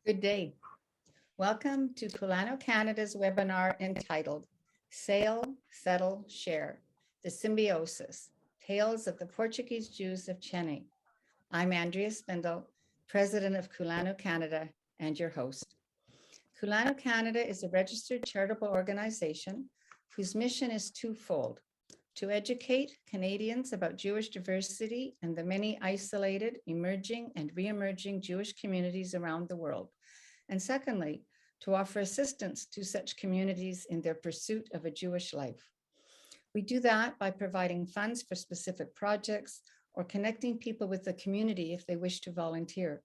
Good day. Welcome to Culano Canada's webinar entitled Sail, Settle, Share, the Symbiosis, Tales of the Portuguese Jews of Chennai. I'm Andrea Spindle, President of Culano Canada and your host. Culano Canada is a registered charitable organization whose mission is twofold: to educate Canadians about Jewish diversity and the many isolated, emerging, and re-emerging Jewish communities around the world. And secondly, to offer assistance to such communities in their pursuit of a Jewish life. We do that by providing funds for specific projects or connecting people with the community if they wish to volunteer,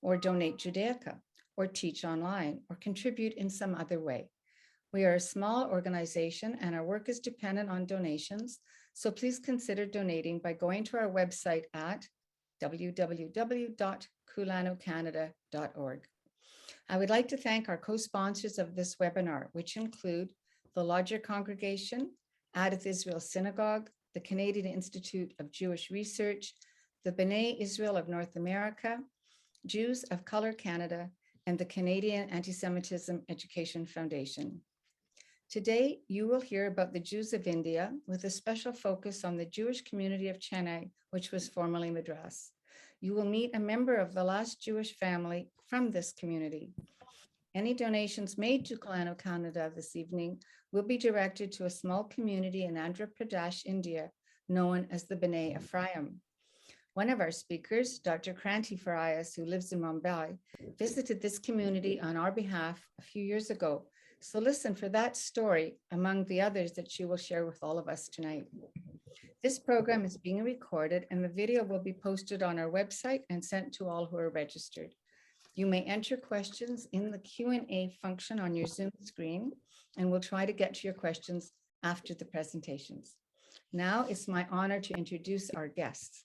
or donate Judaica, or teach online, or contribute in some other way. We are a small organization and our work is dependent on donations, so please consider donating by going to our website at www.culanocanada.org. I would like to thank our co-sponsors of this webinar, which include the Lodger Congregation, Adath Israel Synagogue, the Canadian Institute of Jewish Research, the B'nai Israel of North America, Jews of Color Canada, and the Canadian Anti-Semitism Education Foundation. Today, you will hear about the Jews of India with a special focus on the Jewish community of Chennai, which was formerly Madras. You will meet a member of the last Jewish family from this community. Any donations made to Culano Canada this evening will be directed to a small community in Andhra Pradesh, India, known as the B'nai Ephraim. One of our speakers, Dr. Kranti Farias, who lives in Mumbai, visited this community on our behalf a few years ago. So listen for that story among the others that she will share with all of us tonight. This program is being recorded and the video will be posted on our website and sent to all who are registered. You may enter questions in the Q&A function on your Zoom screen, and we'll try to get to your questions after the presentations. Now it's my honor to introduce our guests.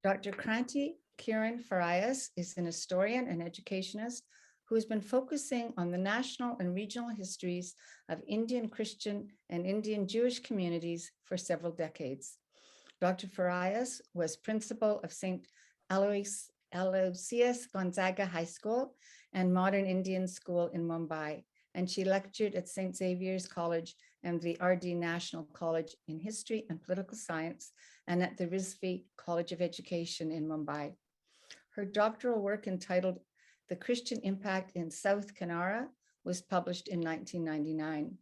Dr. Kranti Kiran Farias is an historian and educationist who has been focusing on the national and regional histories of Indian Christian and Indian Jewish communities for several decades. Dr. Farias was principal of St. Aloysius Gonzaga High School and Modern Indian School in Mumbai, and she lectured at St. Xavier's College and the RD National College in History and Political Science and at the Rizvi College of Education in Mumbai. Her doctoral work entitled The Christian Impact in South Kannada was published in 1999.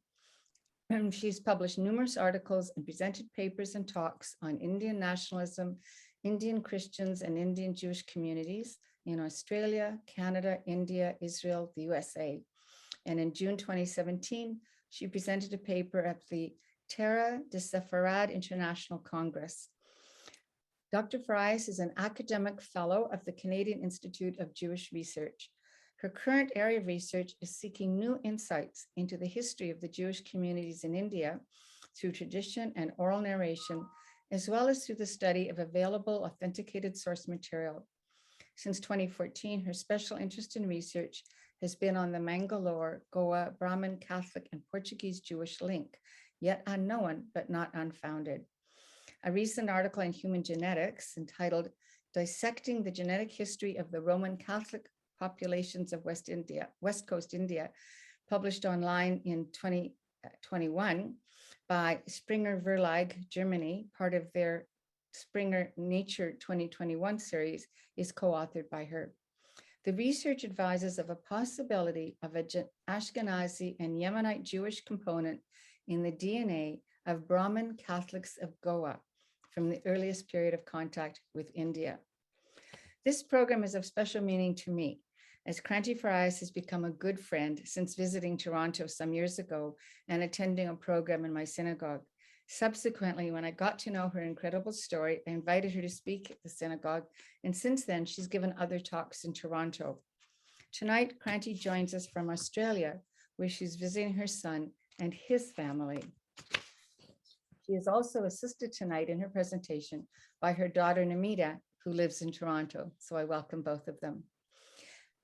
And she's published numerous articles and presented papers and talks on Indian nationalism, Indian Christians and Indian Jewish communities in Australia, Canada, India, Israel, the USA. And in June 2017, she presented a paper at the Terra de Sepharad International Congress. Dr. Farias is an academic fellow of the Canadian Institute of Jewish Research. Her current area of research is seeking new insights into the history of the Jewish communities in India through tradition and oral narration, as well as through the study of available authenticated source material. Since 2014, her special interest in research has been on the Mangalore, Goa, Brahmin, Catholic, and Portuguese Jewish link, yet unknown but not unfounded. A recent article in Human Genetics entitled Dissecting the Genetic History of the Roman Catholic Populations of West Coast India, published online in 2021 by Springer Verlag, Germany, part of their Springer Nature 2021 series, is co-authored by her. The research advises of a possibility of an Ashkenazi and Yemenite Jewish component in the DNA of Brahmin Catholics of Goa from the earliest period of contact with India. This program is of special meaning to me, as Kranti Farias has become a good friend since visiting Toronto some years ago and attending a program in my synagogue. Subsequently, when I got to know her incredible story, I invited her to speak at the synagogue, and since then, she's given other talks in Toronto. Tonight, Kranti joins us from Australia, where she's visiting her son and his family. She is also assisted tonight in her presentation by her daughter, Namita, who lives in Toronto, so I welcome both of them.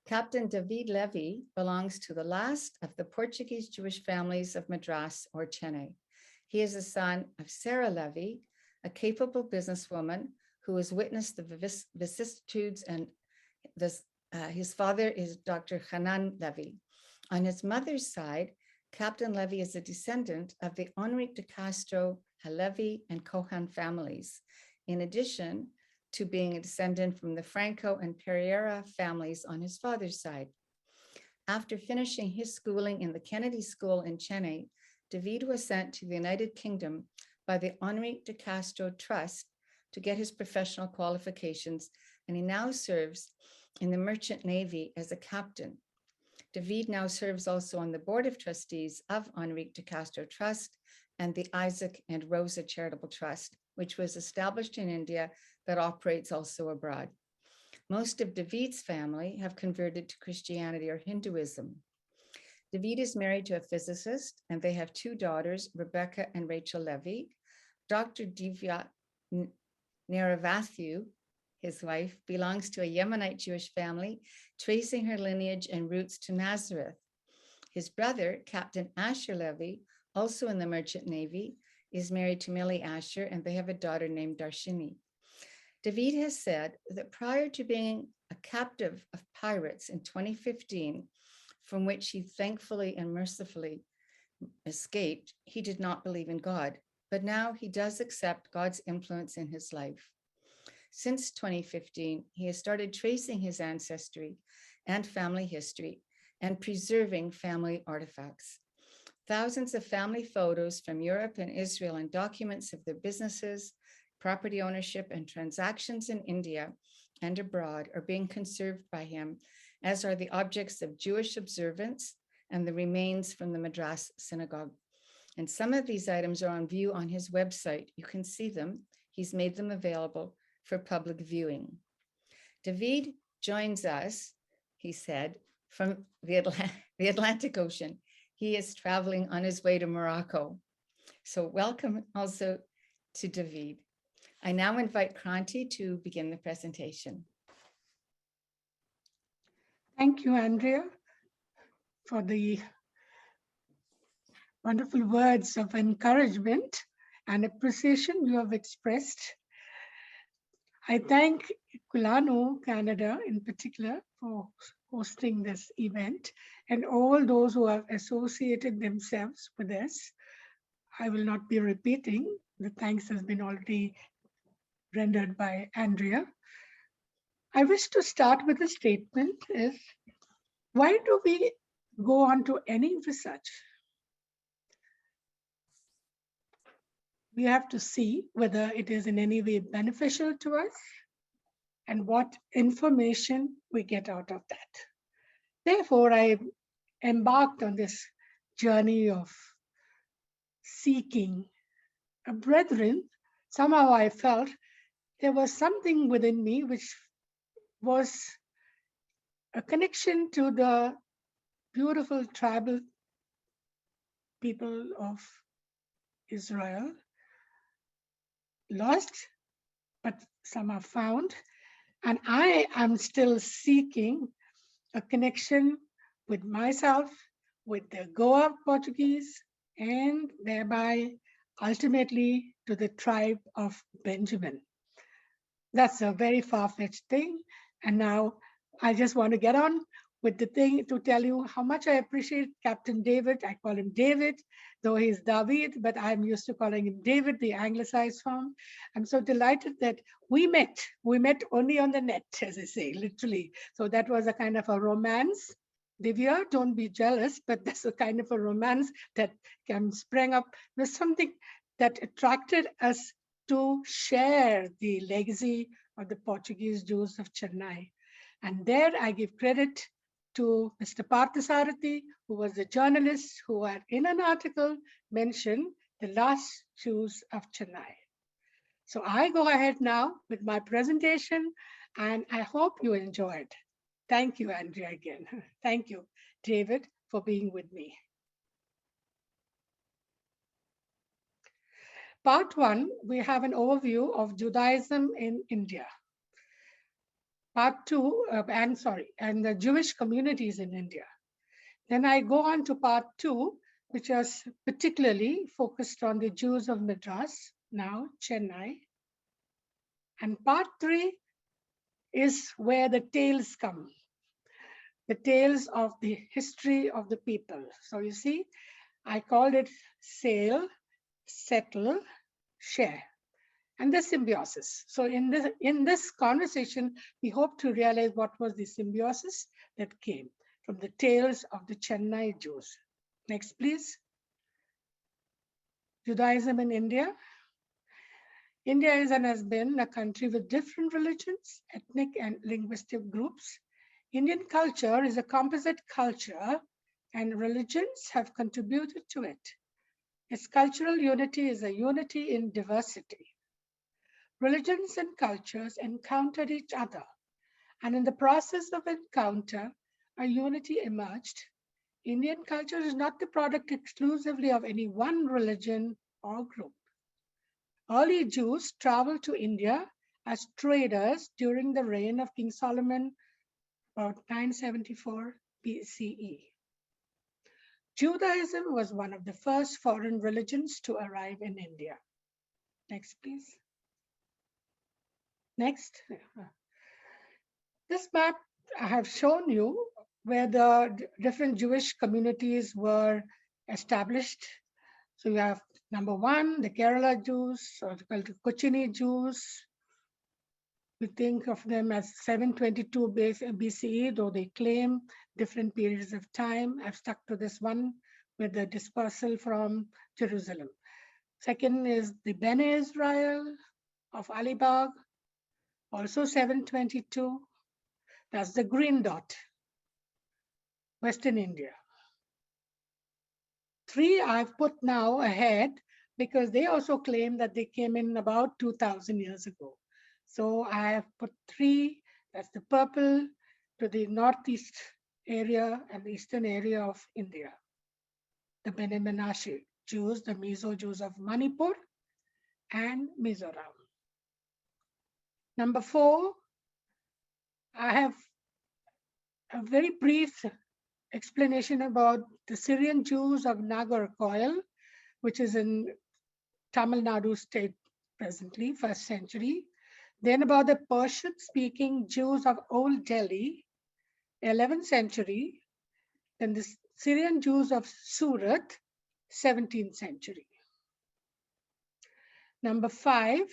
Captain David Levy belongs to the last of the Portuguese Jewish families of Madras or Chennai. He is the son of Sarah Levy, a capable businesswoman who has witnessed the vicissitudes and the His father is Dr. Hanan Levy. On his mother's side, Captain Levy is a descendant of the Enrique de Castro, Halevi, and Cohan families, in addition to being a descendant from the Franco and Pereira families on his father's side. After finishing his schooling in the Kennedy School in Chennai, David was sent to the United Kingdom by the Enrique de Castro Trust to get his professional qualifications, and he now serves in the Merchant Navy as a captain. David now serves also on the Board of Trustees of Enrique de Castro Trust and the Isaac and Rosa Charitable Trust, which was established in India but operates also abroad. Most of David's family have converted to Christianity or Hinduism. David is married to a physicist, and they have two daughters, Rebecca and Rachel Levy. Dr. Divya Neravathu, his wife, belongs to a Yemenite Jewish family, tracing her lineage and roots to Nazareth. His brother, Captain Asher Levy, also in the Merchant Navy, is married to Millie Asher, and they have a daughter named Darshini. David has said that prior to being a captive of pirates in 2015, from which he thankfully and mercifully escaped, he did not believe in God. But now he does accept God's influence in his life. Since 2015, he has started tracing his ancestry and family history and preserving family artifacts. Thousands of family photos from Europe and Israel and documents of their businesses, property ownership, and transactions in India and abroad are being conserved by him, as are the objects of Jewish observance and the remains from the Madras synagogue. And some of these items are on view on his website. You can see them. He's made them available for public viewing. David joins us, he said, from the Atlantic Ocean. He is traveling on his way to Morocco. So welcome also to David. I now invite Kranti to begin the presentation. Thank you, Andrea, for the wonderful words of encouragement and appreciation you have expressed. I thank Kulano Canada in particular for hosting this event and all those who have associated themselves with us. I will not be repeating. The thanks has been already rendered by Andrea. I wish to start with a statement is, why do we go on to any research? We have to see whether it is in any way beneficial to us and what information we get out of that. Therefore, I embarked on this journey of seeking a brethren. Somehow I felt there was something within me which was a connection to the beautiful tribal people of Israel, lost, but some are found. And I am still seeking a connection with myself, with the Goa Portuguese, and thereby ultimately to the tribe of Benjamin. That's a very far-fetched thing. And now I just want to get on with the thing to tell you how much I appreciate Captain David. I call him David, though he's David, but I'm used to calling him David, the anglicized form. I'm so delighted that we met. We met only on the net, as I say, literally. So that was a kind of a romance. Divya, don't be jealous, but that's a kind of a romance that sprang up. There's something that attracted us to share the legacy of the Portuguese Jews of Chennai. And there I give credit to Mr. Parthasarathi, who was the journalist who had in an article mentioned the last Jews of Chennai. So I go ahead now with my presentation, and I hope you enjoyed. Thank you, Andrea, again. Thank you, David, for being with me. Part 1, we have an overview of Judaism in India. Part 2, and the Jewish communities in India. Then I go on to part 2, which is particularly focused on the Jews of Madras, now Chennai. And part 3 is where the tales come. the tales of the history of the people. So you see, I called it sail, settle, share, and the symbiosis. So in this conversation, we hope to realize what was the symbiosis that came from the tales of the Chennai Jews. Next, please. Judaism in India. India is and has been a country with different religions, ethnic and linguistic groups. Indian culture is a composite culture, and religions have contributed to it. Its cultural unity is a unity in diversity. Religions and cultures encountered each other, and in the process of encounter, a unity emerged. Indian culture is not the product exclusively of any one religion or group. Early Jews traveled to India as traders during the reign of King Solomon, about 974 BCE. Judaism was one of the first foreign religions to arrive in India. Next, please. Next. This map I have shown you where the different Jewish communities were established. So you have number one, the Kerala Jews, or called the Kochini Jews. We think of them as 722 BCE, though they claim different periods of time. I've stuck to this one with the dispersal from Jerusalem. Second is the Bene Israel of Alibag, also 722. That's the green dot, Western India. Three I've put now ahead because they also claim that they came in about 2,000 years ago. So I have put three, that's the purple, to the northeast area and the eastern area of India. The Bene Menashe Jews, the Mizo Jews of Manipur and Mizoram. Number four, I have a very brief explanation about the Syrian Jews of Nagarkoil, which is in Tamil Nadu state presently, 1st century. Then about the Persian-speaking Jews of Old Delhi, 11th century. Then the Syrian Jews of Surat, 17th century. Number five,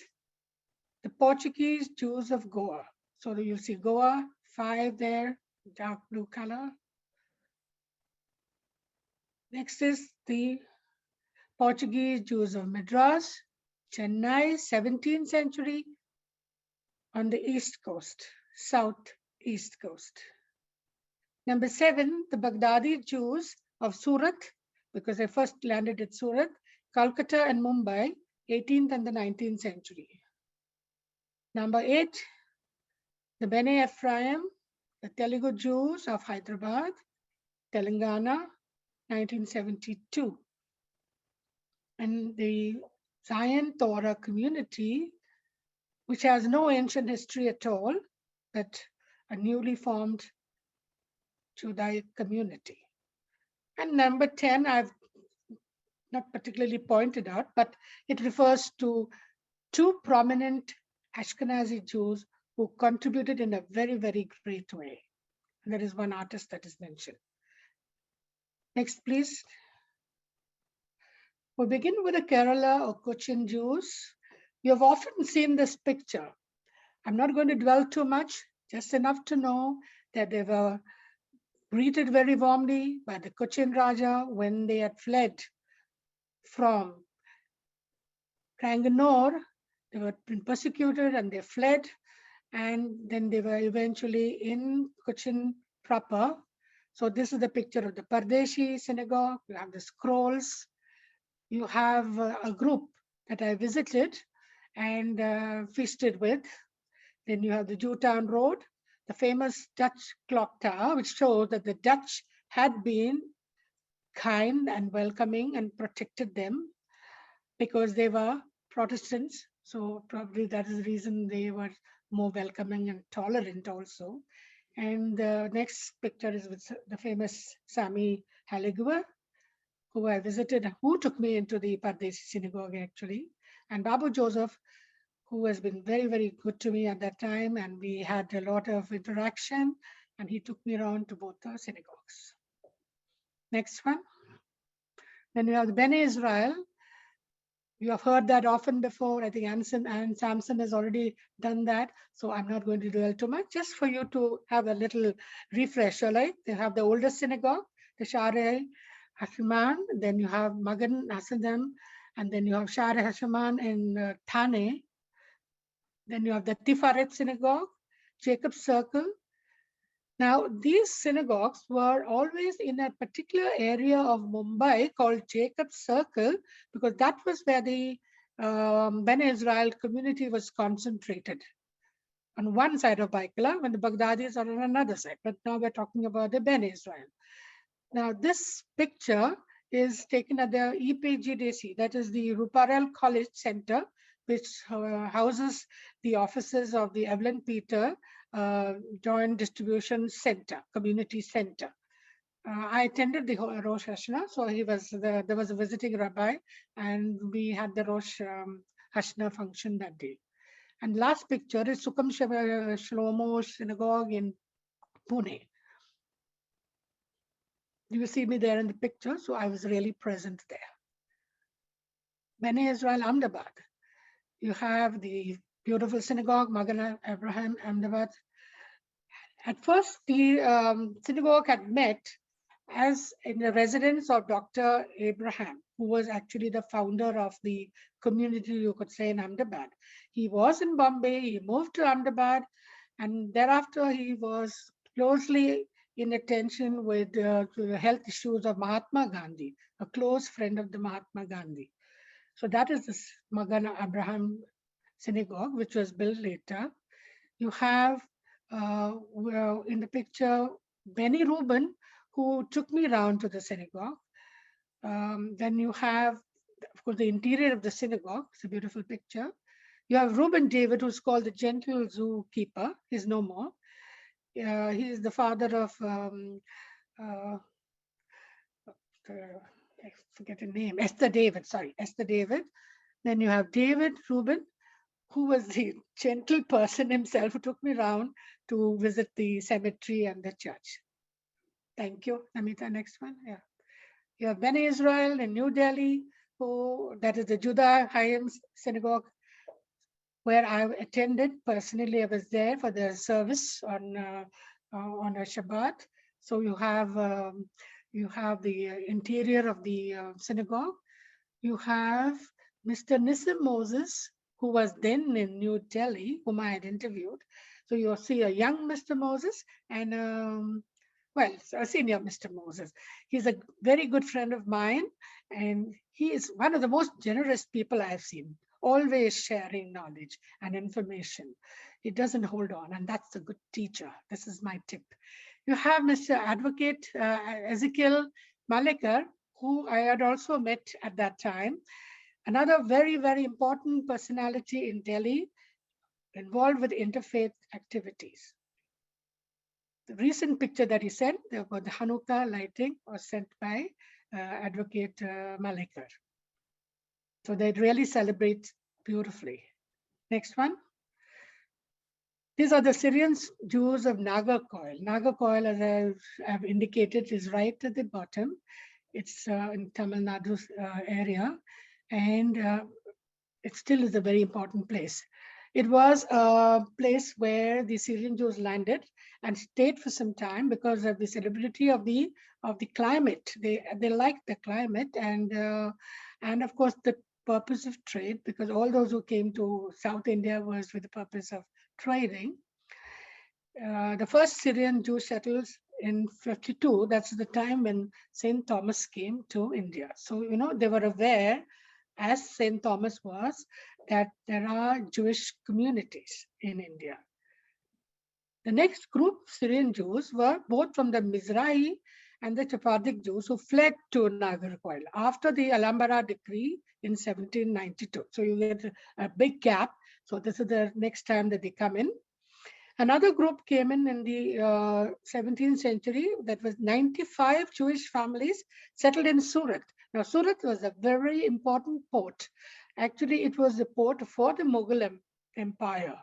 the Portuguese Jews of Goa. So you'll see Goa, 5 there, dark blue color. Next is the Portuguese Jews of Madras, Chennai, 17th century, on the east coast, southeast coast. Number 7, the Baghdadi Jews of Surat, because they first landed at Surat, Calcutta and Mumbai, 18th and the 19th century. Number 8, the Bene Ephraim, the Telugu Jews of Hyderabad, Telangana, 1972. And the Zion Torah community, which has no ancient history at all, but a newly formed Judaic community. And number 10, I've not particularly pointed out, but it refers to 2 prominent Ashkenazi Jews who contributed in a very, very great way. And there is one artist that is mentioned. Next, please. We begin with the Kerala or Cochin Jews. You have often seen this picture. I'm not going to dwell too much, just enough to know that they were greeted very warmly by the Cochin Raja when they had fled from Ranganore. They were been persecuted and they fled, and then they were eventually in Cochin proper. So this is the picture of the Pardeshi synagogue. You have the scrolls. You have a group that I visited and feasted with. Then you have the Jewtown Road, the famous Dutch clock tower, which shows that the Dutch had been kind and welcoming and protected them because they were Protestants. So probably that is the reason they were more welcoming and tolerant also. And the next picture is with the famous Sami Haligua, who I visited, who took me into the Pardeshi synagogue actually, and Babu Joseph, who has been very, very good to me at that time. And we had a lot of interaction and he took me around to both the synagogues. Next one. Then we have the Bene Israel. You have heard that often before. I think Anson and Samson has already done that. So I'm not going to dwell too much, just for you to have a little refresher. Like they have the oldest synagogue, the Share Hasheman. Then you have Magan Hasadim, and then you have Share Hasheman in Thane. Then you have the Tifaret synagogue, Jacob's Circle. Now, these synagogues were always in a particular area of Mumbai called Jacob's Circle, because that was where the Bene Israel community was concentrated. On one side of Baikala, when the Baghdadis are on another side. But now we're talking about the Bene Israel. Now, this picture is taken at the EPGDC, that is the Ruparel College Center, which houses the offices of the Evelyn Peter Joint Distribution Center, Community Center. I attended the Rosh Hashanah, so there was a visiting rabbi, and we had the Rosh Hashanah function that day. And last picture is Sukham Shlomo Synagogue in Pune. You see me there in the picture, so I was really present there. Bene Israel Ahmedabad. You have the beautiful synagogue, Magan Abraham Ahmedabad. At first, the synagogue had met as in the residence of Dr. Abraham, who was actually the founder of the community, you could say, in Ahmedabad. He was in Bombay, he moved to Ahmedabad, and thereafter he was closely in attention with the health issues of Mahatma Gandhi, a close friend of the Mahatma Gandhi. So that is the Magan Abraham synagogue, which was built later. You have in the picture Benny Rubin, who took me around to the synagogue. Then you have, of course, the interior of the synagogue. It's a beautiful picture. You have Reuben David, who's called the gentle zookeeper. He's no more. He is the father of, I forget the name, Esther David, sorry, Esther David. Then you have David Rubin, who was the gentle person himself, who took me around to visit the cemetery and the church. Thank you. Namita, next one. Yeah. You have Bene Israel in New Delhi, that is the Judah Hayim Synagogue, where I attended personally. I was there for the service on a Shabbat. So you have the interior of the synagogue. You have Mr. Nissim Moses, who was then in New Delhi, whom I had interviewed. So you'll see a young Mr. Moses and a senior Mr. Moses. He's a very good friend of mine, and he is one of the most generous people I've seen, always sharing knowledge and information. He doesn't hold on, and that's a good teacher. This is my tip. You have Mr. Advocate Ezekiel Malekar, who I had also met at that time. Another very, very important personality in Delhi, involved with interfaith activities. The recent picture that he sent about the Hanukkah lighting was sent by Advocate Malekar. So they really celebrate beautifully. Next one. These are the Syrian Jews of Nagarcoil. Nagarcoil, as I have indicated, is right at the bottom. It's in Tamil Nadu area, and it still is a very important place. It was a place where the Syrian Jews landed and stayed for some time because of the salubrity of the climate. They liked the climate and of course the purpose of trade, because all those who came to South India was with the purpose of trading. The first Syrian Jew settlers in 52, that's the time when St. Thomas came to India. So, they were aware, as St. Thomas was, that there are Jewish communities in India. The next group, Syrian Jews, were both from the Mizrahi and the Sephardic Jews who fled to Nagarcoil after the Alhambra decree in 1792. So you get a big gap. So this is the next time that they come in. Another group came in the 17th century. That was 95 Jewish families settled in Surat. Now, Surat was a very important port. Actually, it was the port for the Mughal Empire.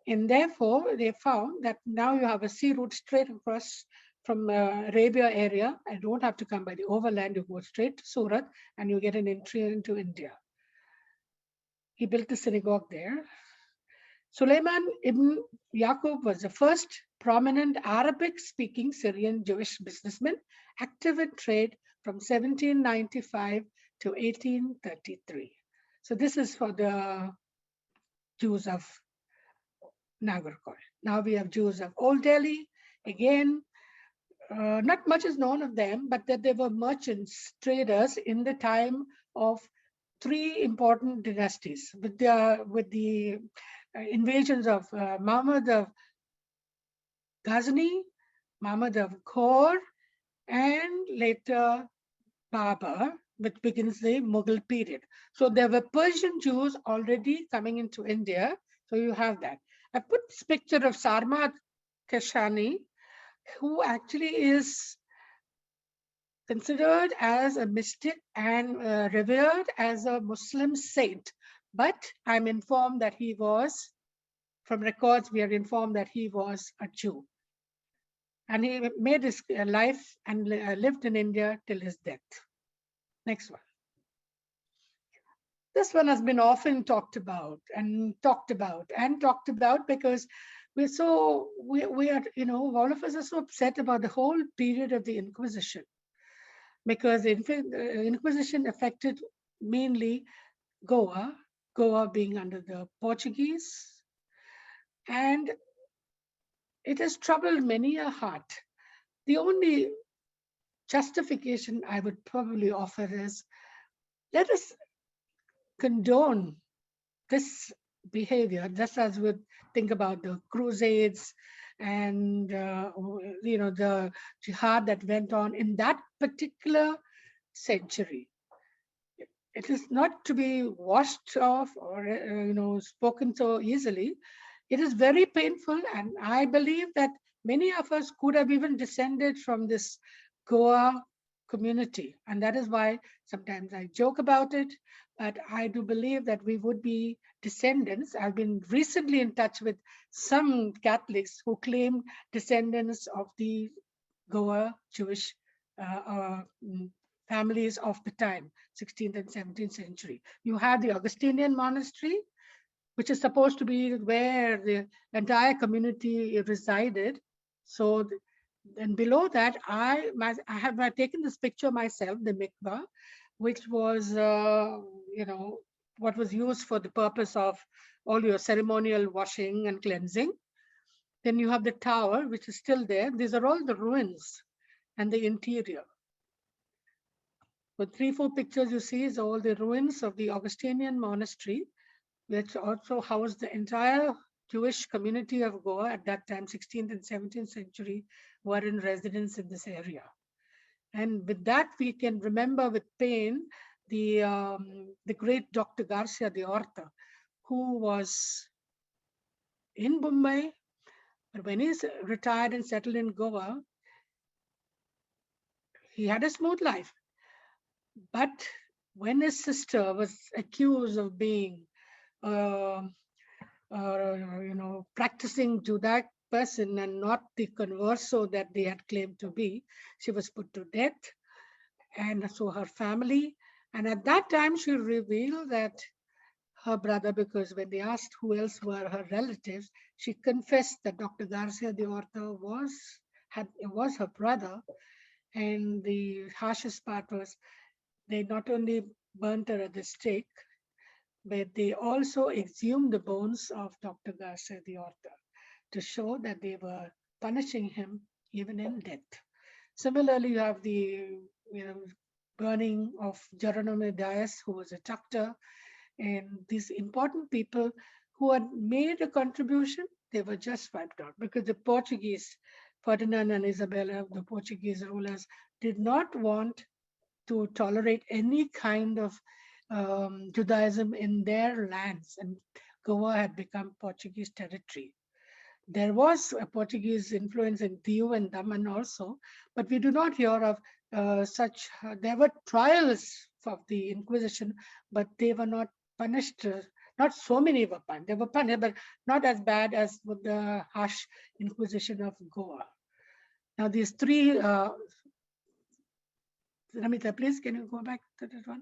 And therefore, they found that now you have a sea route straight across from Arabia area. I don't have to come by the overland. You go straight to Surat and you get an entry into India. He built a synagogue there. Suleiman ibn Yaqub was the first prominent Arabic-speaking Syrian Jewish businessman active in trade from 1795 to 1833. So this is for the Jews of Nagarkot. Now we have Jews of Old Delhi. Again, not much is known of them, but that they were merchants, traders in the time of three important dynasties with the invasions of Muhammad of Ghazni, Muhammad of Ghor, and later Babur, which begins the Mughal period. So there were Persian Jews already coming into India. So you have that. I put this picture of Sarmad Kashani, who actually is considered as a mystic and revered as a Muslim saint. But I'm informed that he was, from records, we are informed that he was a Jew. And he made his life and lived in India till his death. Next one. This one has been often talked about because we are, all of us are so upset about the whole period of the Inquisition, because the Inquisition affected mainly Goa being under the Portuguese, and it has troubled many a heart. The only justification I would probably offer is, let us condone this behavior, just as we think about the Crusades and the jihad that went on in that particular century. It is not to be washed off or spoken so easily. It is very painful, and I believe that many of us could have even descended from this Goa community, and that is why sometimes I joke about it. But I do believe that we would be descendants. I've been recently in touch with some Catholics who claim descendants of the Goa Jewish families of the time, 16th and 17th century. You have the Augustinian monastery, which is supposed to be where the entire community resided. So, and below that, I have taken this picture myself, the mikvah, which was, what was used for the purpose of all your ceremonial washing and cleansing. Then you have the tower, which is still there. These are all the ruins and the interior. The 3-4 pictures you see is all the ruins of the Augustinian monastery, which also housed the entire Jewish community of Goa at that time, 16th and 17th century, were in residence in this area. And with that, we can remember with pain the great Dr. Garcia de Horta, who was in Mumbai, but when he's retired and settled in Goa, he had a smooth life. But when his sister was accused of being practicing Judaic person and not the converso that they had claimed to be, she was put to death, and so her family. And at that time, she revealed that her brother, because when they asked who else were her relatives, she confessed that Dr. Garcia de Horta was her brother. And the harshest part was they not only burnt her at the stake, but they also exhumed the bones of Dr. Garcia de Horta to show that they were punishing him even in death. Similarly, you have the burning of Geronimo Diaz, who was a doctor, and these important people who had made a contribution, they were just wiped out because the Portuguese, Ferdinand and Isabella, the Portuguese rulers, did not want to tolerate any kind of Judaism in their lands, and Goa had become Portuguese territory. There was a Portuguese influence in Diu and Daman also, but we do not hear of such. There were trials of the Inquisition, but they were not punished Not so many were punished. They were punished, but not as bad as with the harsh Inquisition of Goa. Now, these three, Ramita, please, can you go back to that one?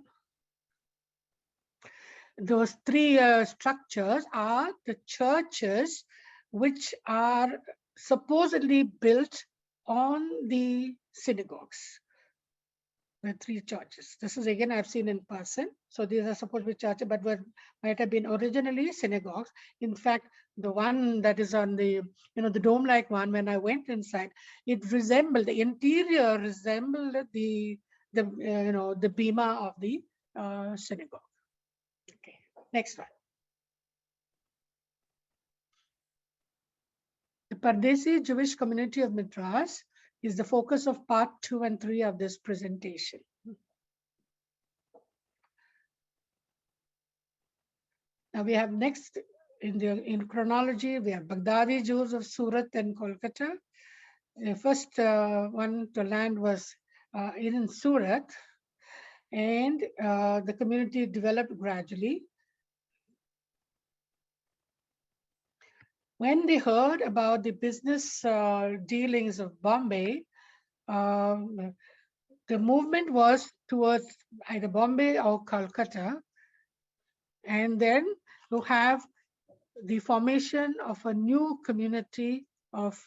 Those three structures are the churches which are supposedly built on the synagogues. The three churches. This is again I've seen in person. So these are supposed to be churches, but might have been originally synagogues. In fact, the one that is on the the dome-like one, when I went inside, it resembled, the interior resembled the the bima of the synagogue. Okay, next one. The Pardesi Jewish community of Madras is the focus of part 2 and 3 of this presentation. Now we have next in chronology, we have Baghdadi Jews of Surat and Kolkata. The first one to land was in Surat, and the community developed gradually. When they heard about the business dealings of Bombay, the movement was towards either Bombay or Calcutta. And then you have the formation of a new community of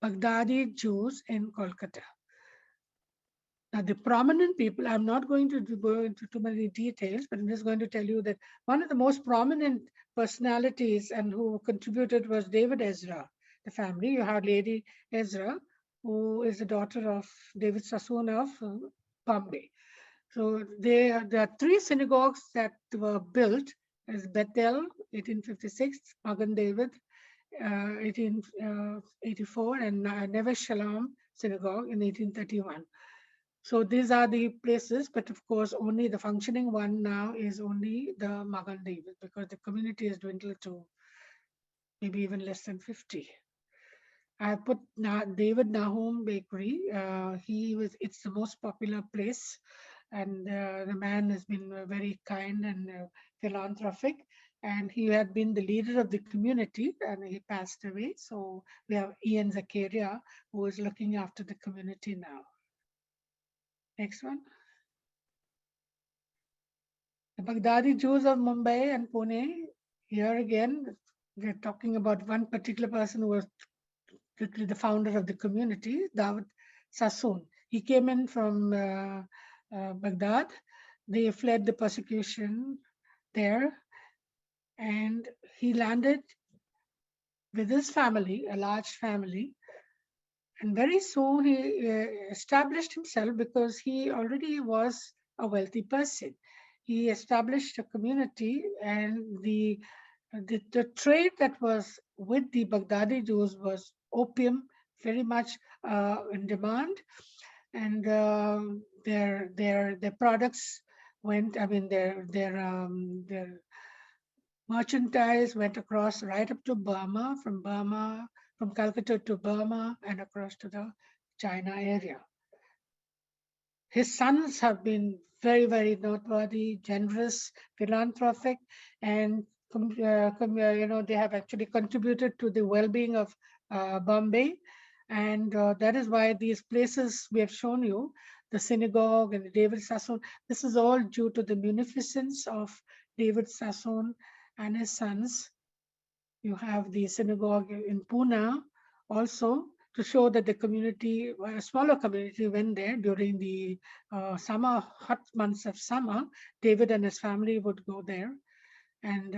Baghdadi Jews in Kolkata. Now, the prominent people, I'm not going to go into too many details, but I'm just going to tell you that one of the most prominent personalities and who contributed was David Ezra, the family. You have Lady Ezra, who is the daughter of David Sassoon of Bombay. So there are three synagogues that were built as Bethel, 1856, Magan David, 1884, and Neve Shalom Synagogue in 1831. So these are the places, but of course, only the functioning one now is only the Magan David, because the community has dwindled to maybe even less than 50. I put David Nahum Bakery. It's the most popular place, and the man has been very kind and philanthropic, and he had been the leader of the community, and he passed away. So we have Ian Zakaria, who is looking after the community now. Next one. The Baghdadi Jews of Mumbai and Pune. Here again, we're talking about one particular person who was literally the founder of the community, David Sassoon. He came in from Baghdad. They fled the persecution there, and he landed with his family, a large family. And very soon he established himself because he already was a wealthy person. He established a community, and the trade that was with the Baghdadi Jews was opium, very much in demand, and their products went. I mean, their merchandise went across right up to Burma, from Calcutta to Burma, and across to the China area. His sons have been very, very noteworthy, generous, philanthropic, and they have actually contributed to the well-being of Bombay. And that is why these places we have shown you, the synagogue and the David Sassoon, this is all due to the munificence of David Sassoon and his sons. You have the synagogue in Pune also, to show that the community, a smaller community, went there during the summer, hot months of summer. David and his family would go there. And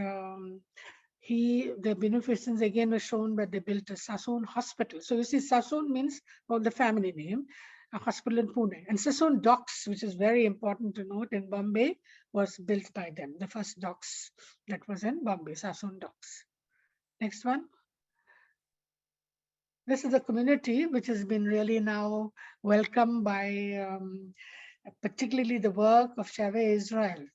the beneficence again was shown that they built a Sassoon hospital. So you see, Sassoon means, well, the family name, a hospital in Pune. And Sassoon docks, which is very important to note, in Bombay, was built by them. The first docks that was in Bombay, Sassoon docks. Next one. This is a community which has been really now welcomed by particularly the work of Shave Israel.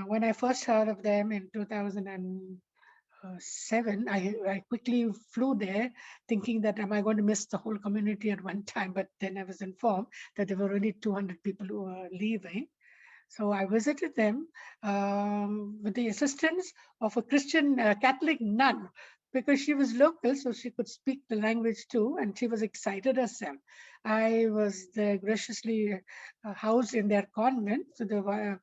When I first heard of them in 2007, I quickly flew there thinking that am I going to miss the whole community at one time, but then I was informed that there were already 200 people who were leaving. So I visited them with the assistance of a Christian Catholic nun, because she was local, so she could speak the language too, and she was excited herself. I was there graciously housed in their convent. So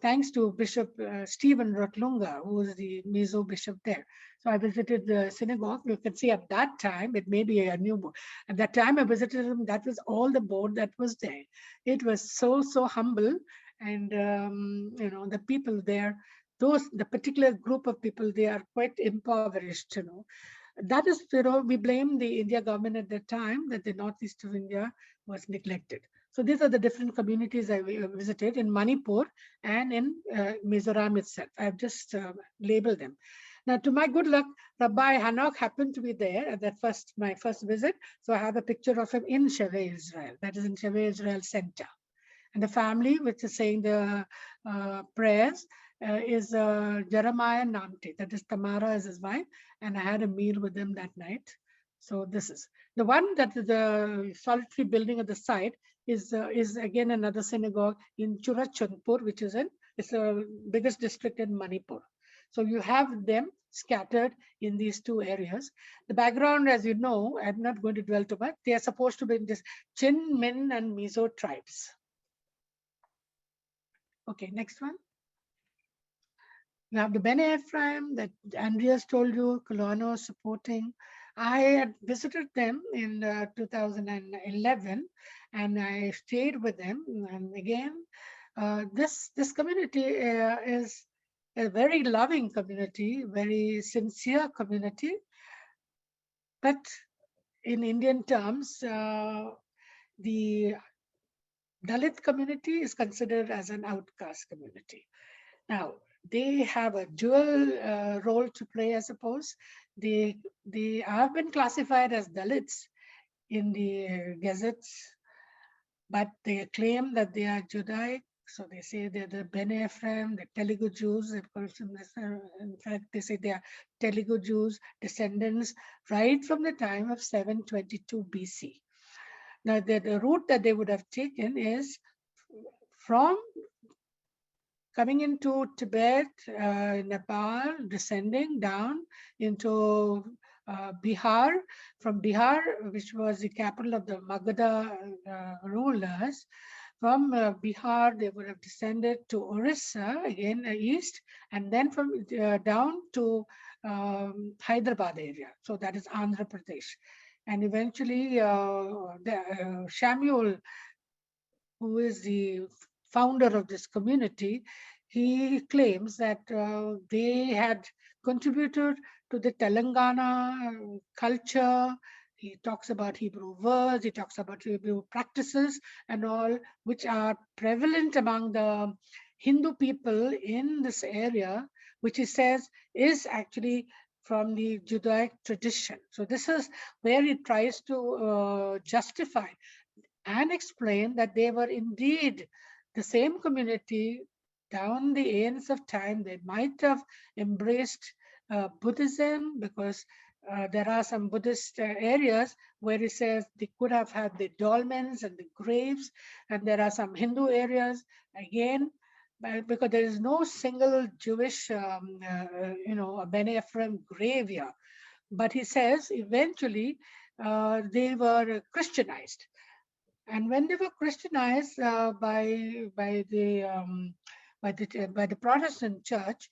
thanks to Bishop Stephen Rotlunga, who was the Mizo bishop there. So I visited the synagogue. You can see at that time, it may be a new board. At that time I visited them, that was all the board that was there. It was so humble. And the people there, the particular group of people, they are quite impoverished. That is, we blame the India government at that time that the northeast of India was neglected. So these are the different communities I visited in Manipur and in Mizoram itself. I've just labeled them. Now, to my good luck, Rabbi Hanok happened to be there at my first visit. So I have a picture of him in Sheve Israel. That is in Sheve Israel Center. And the family, which is saying the prayers, is Jeremiah Namte. That is Tamara is his wife. And I had a meal with them that night. So this is the one that is the solitary building at the side is again another synagogue in Churachandpur, which is it's the biggest district in Manipur. So you have them scattered in these two areas. The background, as you know, I'm not going to dwell too much. They are supposed to be in this Chin, Min, and Mizo tribes. Okay, next one. You have the Bene Ephraim that Andreas told you, Colano supporting. I had visited them in 2011, and I stayed with them. And again, this community is a very loving community, very sincere community. But in Indian terms, the Dalit community is considered as an outcast community. Now, they have a dual role to play, I suppose. They have been classified as Dalits in the gazettes, but they claim that they are Judaic. So they say they're the Bene Ephraim, the Telugu Jews. In fact, they say they are Telugu Jews, descendants right from the time of 722 BC. Now, the route that they would have taken is from coming into Tibet, Nepal, descending down into Bihar. From Bihar, which was the capital of the Magadha rulers, from Bihar, they would have descended to Orissa, again east, and then from down to Hyderabad area. So that is Andhra Pradesh. And eventually, Samuel, who is the founder of this community, he claims that they had contributed to the Telangana culture. He talks about Hebrew words, he talks about Hebrew practices and all, which are prevalent among the Hindu people in this area, which he says is actually from the Judaic tradition. So this is where he tries to justify and explain that they were indeed the same community down the aeons of time. They might have embraced Buddhism, because there are some Buddhist areas where he says they could have had the dolmens and the graves, and there are some Hindu areas again, because there is no single Jewish, Bene Ephraim grave here. But he says eventually they were Christianized. And when they were Christianized by the Protestant church,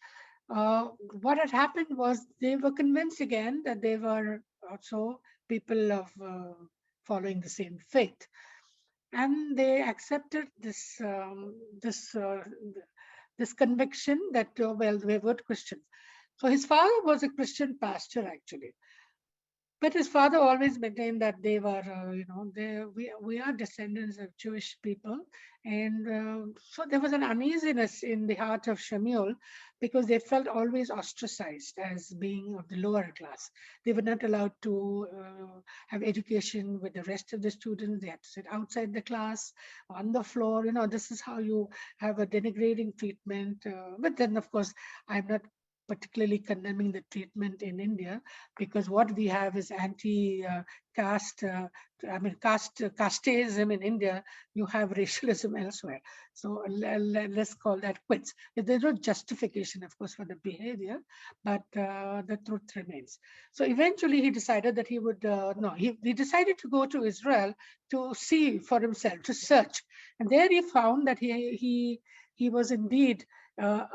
what had happened was they were convinced again that they were also people of following the same faith, and they accepted this conviction that they were Christians. So his father was a Christian pastor actually. But his father always maintained that they were, we are descendants of Jewish people. And so there was an uneasiness in the heart of Shamuel, because they felt always ostracized as being of the lower class. They were not allowed to have education with the rest of the students. They had to sit outside the class, on the floor. This is how you have a denigrating treatment. But then, of course, I'm not particularly condemning the treatment in India, because what we have is anti-caste, casteism in India. You have racialism elsewhere. So let's call that quits. There's no justification, of course, for the behavior, but the truth remains. So eventually he decided that he would, he decided to go to Israel to see for himself, to search. And there he found that he was indeed a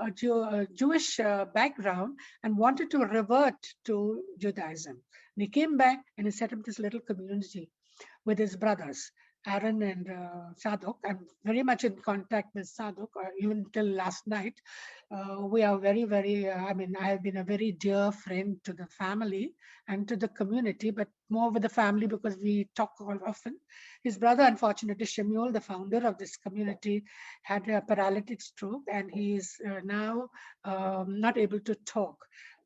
Jewish background and wanted to revert to Judaism. And he came back and he set up this little community with his brothers, Aaron and Sadok. I'm very much in contact with Sadok, even till last night. We are very, very, I have been a very dear friend to the family and to the community, but more with the family because we talk all often. His brother, unfortunately, Shemuel, the founder of this community, had a paralytic stroke, and he is now not able to talk,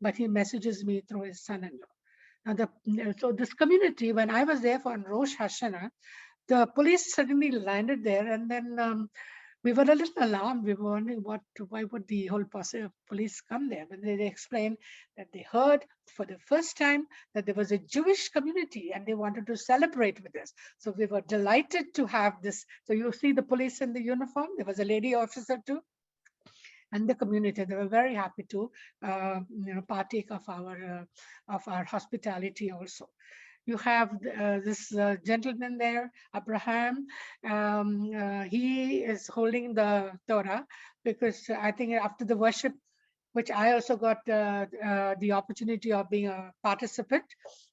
but he messages me through his son-in-law. Now, so this community, when I was there for Rosh Hashanah, the police suddenly landed there, and then we were a little alarmed. We were wondering why would the whole police come there? But they explained that they heard for the first time that there was a Jewish community and they wanted to celebrate with us. So we were delighted to have this. So you see the police in the uniform. There was a lady officer too. And the community, they were very happy to partake of our hospitality also. You have this gentleman there, Abraham. He is holding the Torah because I think after the worship, which I also got the opportunity of being a participant,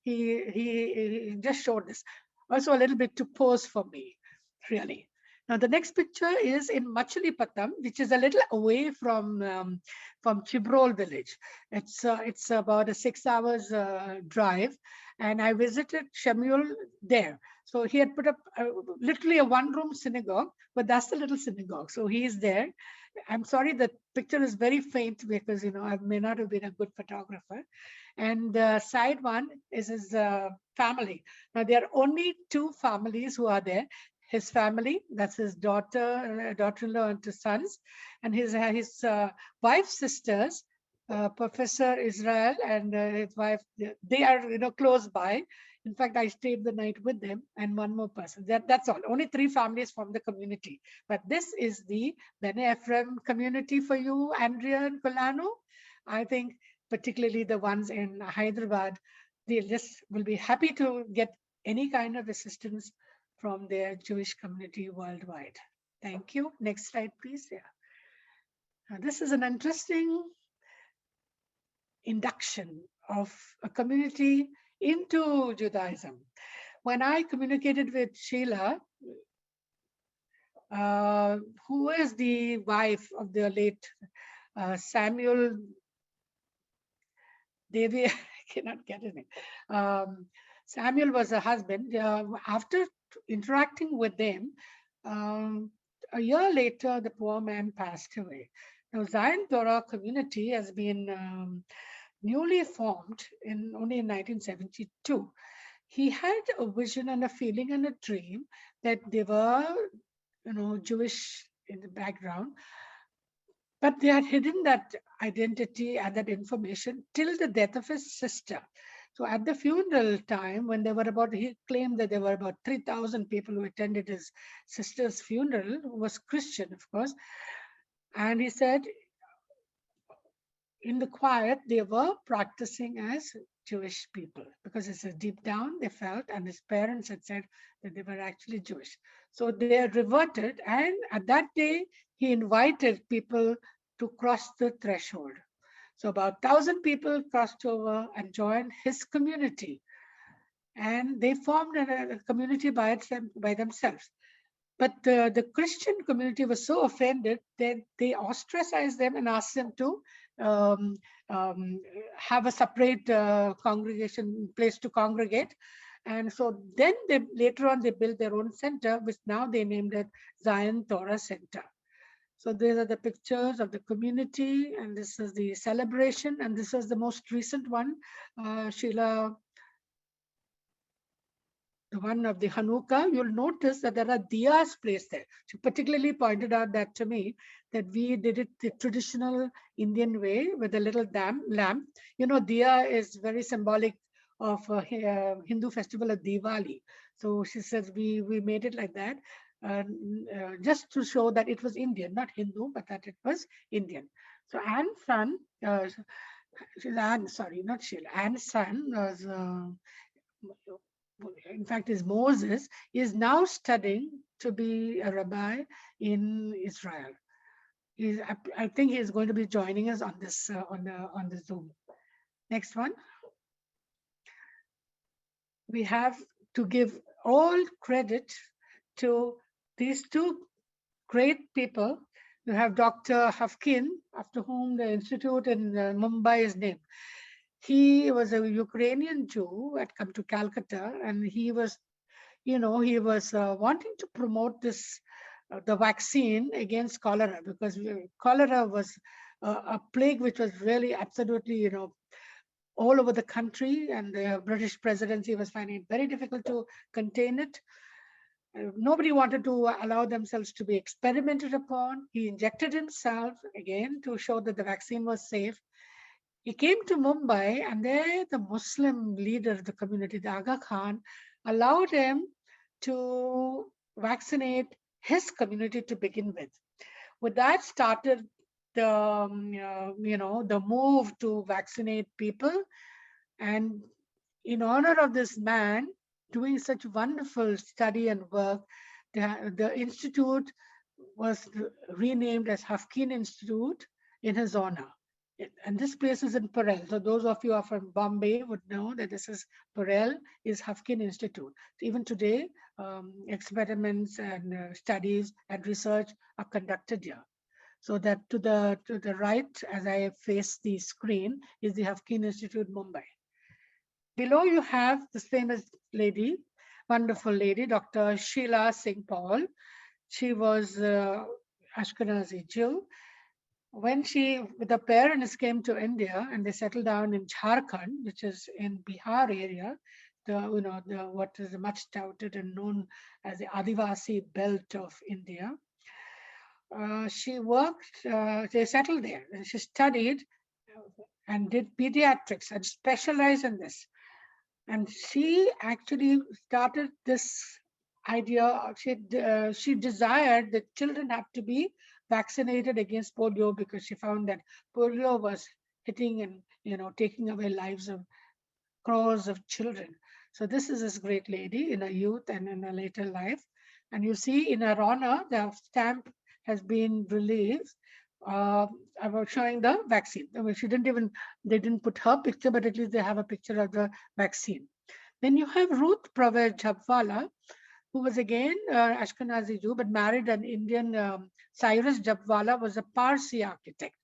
he just showed this. Also a little bit to pose for me, really. Now the next picture is in Machilipatam, which is a little away from Chibrol village. It's about a 6 hours drive, and I visited Shemuel there. So he had put up literally a one-room synagogue, but that's the little synagogue. So he is there. I'm sorry, the picture is very faint because I may not have been a good photographer. And side one is his family. Now there are only two families who are there. His family, that's his daughter-in-law and two sons, and his wife's sisters, Professor Israel and his wife. They are close by. In fact, I stayed the night with them and one more person. That's all. Only three families from the community. But this is the Bene Ephraim community for you, Andrea and Colano. I think particularly the ones in Hyderabad, they just will be happy to get any kind of assistance from their Jewish community worldwide. Thank you. Next slide, please. Yeah. Now, this is an interesting induction of a community into Judaism. When I communicated with Sheila, who is the wife of the late Samuel Devi, I cannot get his name. Samuel was a husband. After interacting with them, a year later, the poor man passed away. Now, Zion Torah community has been newly formed only in 1972. He had a vision and a feeling and a dream that they were, Jewish in the background, but they had hidden that identity and that information till the death of his sister. So at the funeral time, when he claimed that there were about 3,000 people who attended his sister's funeral, who was Christian, of course. And he said, in the quiet, they were practicing as Jewish people because it's deep down they felt, and his parents had said that they were actually Jewish. So they reverted, and at that day, he invited people to cross the threshold. So about 1,000 people crossed over and joined his community. And they formed a community by themselves. But the Christian community was so offended that they ostracized them and asked them to have a separate congregation place to congregate. And so then later on they built their own center, which now they named it Zion Torah Center. So these are the pictures of the community, and this is the celebration, and this is the most recent one. Sheila, the one of the Hanukkah, you'll notice that there are diyas placed there. She particularly pointed out that to me, that we did it the traditional Indian way with a little lamp. You know, diya is very symbolic of Hindu festival of Diwali. So she says we made it like that, just to show that it was Indian, not Hindu, but that it was Indian. So Anne's son, Anne, sorry, not Sheila. Anne's son was, in fact, is Moses, is now studying to be a rabbi in Israel. I think he's going to be joining us on this on the Zoom. Next one. We have to give all credit to these two great people. You have Dr. Hafkin, after whom the institute in Mumbai is named. He was a Ukrainian Jew who had come to Calcutta, and he was, he was wanting to promote this, the vaccine against cholera, because cholera was a plague which was really absolutely, all over the country, and the British presidency was finding it very difficult to contain it. Nobody wanted to allow themselves to be experimented upon. He injected himself again to show that the vaccine was safe. He came to Mumbai, and there the Muslim leader of the community, the Aga Khan, allowed him to vaccinate his community to begin with. With that started the, the move to vaccinate people. And in honor of this man doing such wonderful study and work, the institute was renamed as Hafkin Institute in his honor. And this place is in Parel. So those of you who are from Bombay would know that this is Parel, is Hafkin Institute. Even today, experiments and studies and research are conducted here. So that to the right, as I face the screen, is the Hafkin Institute, Mumbai. Below you have this famous lady, wonderful lady, Dr. Sheila Singh Paul. She was Ashkenazi Jew. When she, with her parents, came to India and they settled down in Jharkhand, which is in Bihar area, what is much touted and known as the Adivasi belt of India. She worked, they settled there, and she studied and did pediatrics and specialized in this. And she actually started this idea. She desired that children have to be vaccinated against polio, because she found that polio was hitting and taking away lives of crores of children. So this is this great lady in her youth and in her later life. And you see in her honor, the stamp has been released. I was showing the vaccine. I mean, they didn't put her picture, but at least they have a picture of the vaccine. Then you have Ruth Praver Jhabwala, who was again Ashkenazi Jew, but married an Indian. Cyrus Jhabwala was a Parsi architect.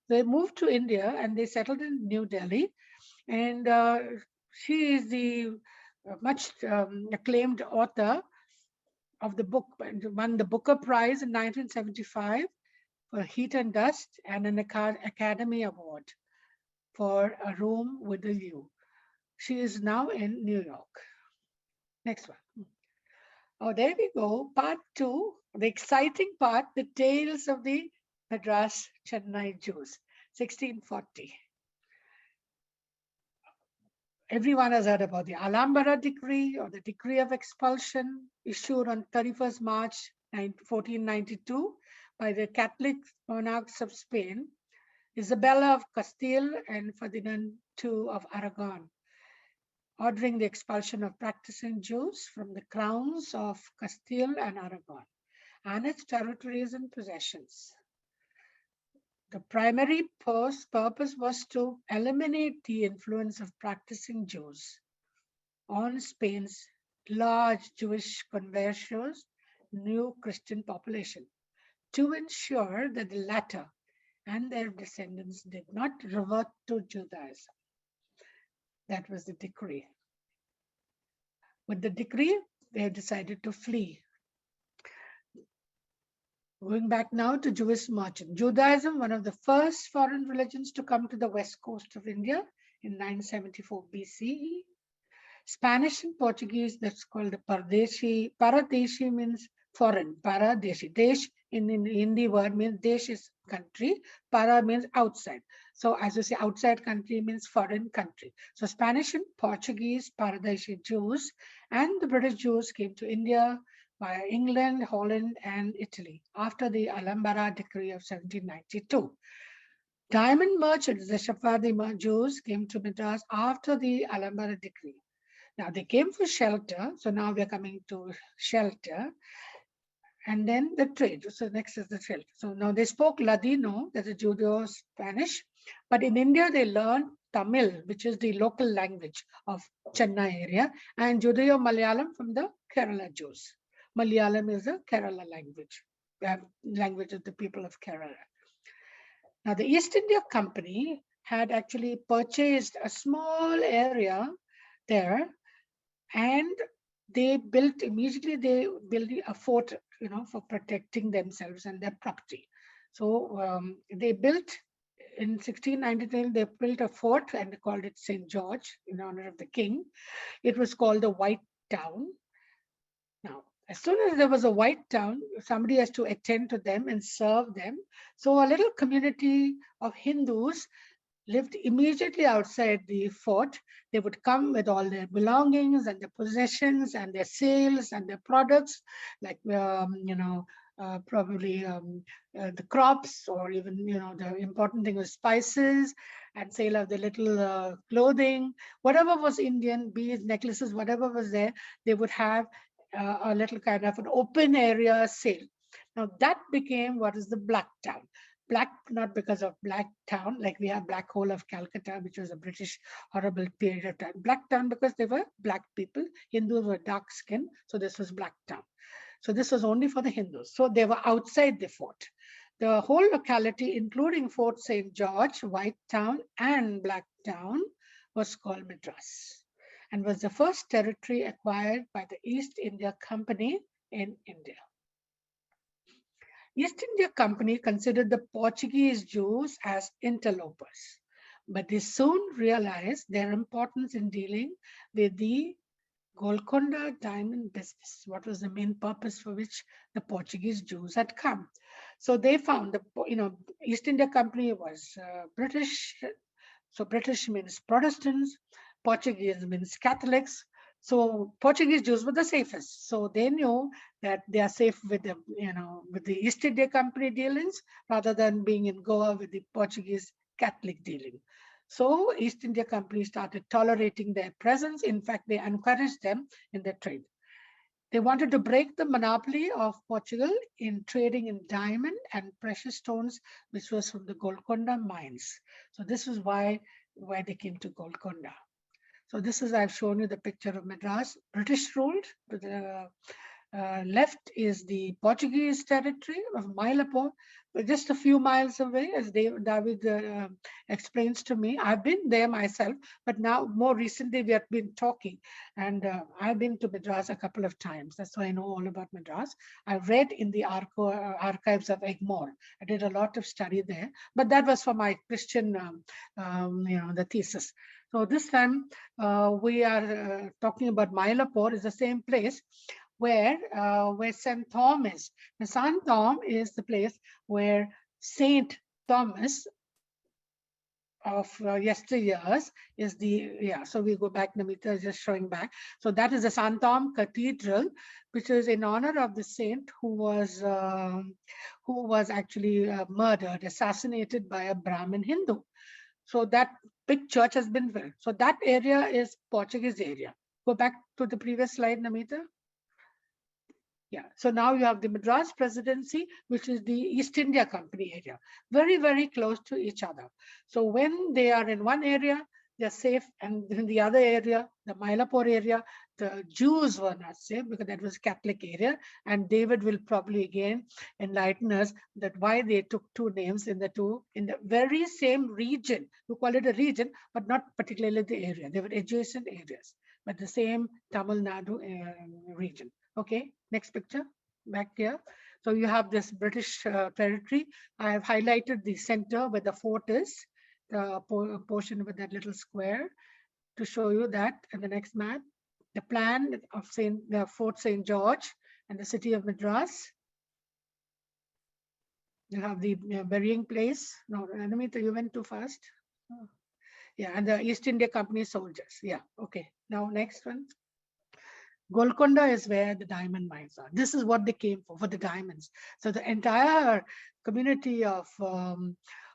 They moved to India and they settled in New Delhi. And she is the much acclaimed author of the book, won the Booker Prize in 1975 for Heat and Dust, and an Academy Award for A Room with a View. She is now in New York. Next one. Oh, there we go. Part 2, the exciting part, the tales of the Madras Chennai Jews, 1640. Everyone has heard about the Alhambra decree, or the decree of expulsion, issued on 31st March 1492 by the Catholic monarchs of Spain, Isabella of Castile and Ferdinand II of Aragon, ordering the expulsion of practicing Jews from the crowns of Castile and Aragon and its territories and possessions. The primary purpose was to eliminate the influence of practicing Jews on Spain's large Jewish conversos, new Christian population, to ensure that the latter and their descendants did not revert to Judaism. That was the decree. With the decree, they decided to flee. Going back now to Jewish merchant. Judaism, one of the first foreign religions to come to the west coast of India in 974 BCE. Spanish and Portuguese, that's called the Pardeshi. Paradeshi means foreign. Paradeshi. Desh in Hindi word means Desh is country. Para means outside. So as you say, outside country means foreign country. So Spanish and Portuguese, Paradeshi Jews, and the British Jews came to India via England, Holland, and Italy after the Alhambra Decree of 1792. Diamond merchants, the Sephardi Jews, came to Madras after the Alhambra Decree. Now they came for shelter. So now we are coming to shelter. And then the trade. So next is the trade. So now they spoke Ladino, that's a Judeo-Spanish. But in India, they learned Tamil, which is the local language of Chennai area, and Judeo-Malayalam from the Kerala Jews. Malayalam is a Kerala language, language of the people of Kerala. Now the East India Company had actually purchased a small area there, and they built a fort, for protecting themselves and their property. So they built in 1693, they built a fort and they called it St. George in honor of the king. It was called the White Town. Now, as soon as there was a white town, somebody has to attend to them and serve them. So a little community of Hindus lived immediately outside the fort. They would come with all their belongings and their possessions and their sales and their products, like, probably the crops, or even, the important thing was spices, and sale of the little clothing, whatever was Indian, beads, necklaces, whatever was there, they would have a little kind of an open area sale. Now that became what is the Black Town. Black, not because of Black Town, like we have Black Hole of Calcutta, which was a British horrible period of time. Black Town because they were black people. Hindus were dark skinned, so this was Black Town. So this was only for the Hindus. So they were outside the fort. The whole locality, including Fort St. George, White Town, and Black Town, was called Madras, and was the first territory acquired by the East India Company in India. East India Company considered the Portuguese Jews as interlopers, but they soon realized their importance in dealing with the Golconda diamond business. What was the main purpose for which the Portuguese Jews had come? So they found the, East India Company was British. So British means Protestants, Portuguese means Catholics. So Portuguese Jews were the safest. So they knew that they are safe with the, with the East India Company dealings rather than being in Goa with the Portuguese Catholic dealing. So East India Company started tolerating their presence. In fact, they encouraged them in their trade. They wanted to break the monopoly of Portugal in trading in diamond and precious stones, which was from the Golconda mines. So this is why they came to Golconda. So this is, I've shown you the picture of Madras. British ruled. To the left is the Portuguese territory of Mylapore, just a few miles away, as David explains to me. I've been there myself, but now more recently we have been talking, and I've been to Madras a couple of times. That's why I know all about Madras. I've read in the archives of Egmore. I did a lot of study there, but that was for my Christian, the thesis. So this time we are talking about Mylapore. Is the same place where St. Thom is. The St. Thom is the place where Saint Thomas of yesteryears is the, so we go back, Namita is just showing back. So that is the St. Thom Cathedral, which is in honor of the saint who was actually murdered, assassinated by a Brahmin Hindu. So that big church has been built. So that area is Portuguese area. Go back to the previous slide, Namita. Yeah, so now you have the Madras Presidency, which is the East India Company area, very, very close to each other. So when they are in one area, they're safe, and in the other area, the Mylapore area, the Jews were not safe because that was Catholic area, and David will probably again enlighten us that why they took two names in the very same region. We call it a region, but not particularly the area. They were adjacent areas, but the same Tamil Nadu region. Okay, next picture, back here. So you have this British territory. I have highlighted the center where the fort is, the portion with that little square, to show you that in the next map. the plan of Fort St. George and the city of Madras. You have the burying place. No, Anamita, you went too fast. Oh. Yeah, and the East India Company soldiers. Yeah, okay. Now, next one. Golconda is where the diamond mines are. This is what they came for the diamonds. So the entire community of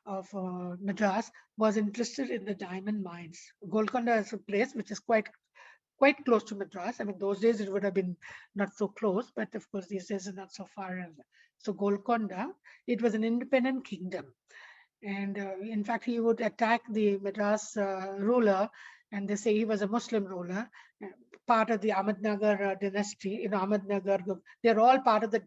Madras was interested in the diamond mines. Golconda is a place which is quite close to Madras. I mean, those days it would have been not so close, but of course these days it's not so far. So Golconda, it was an independent kingdom. And in fact, he would attack the Madras ruler, and they say he was a Muslim ruler, part of the Ahmednagar dynasty. In Ahmednagar, they're all part of the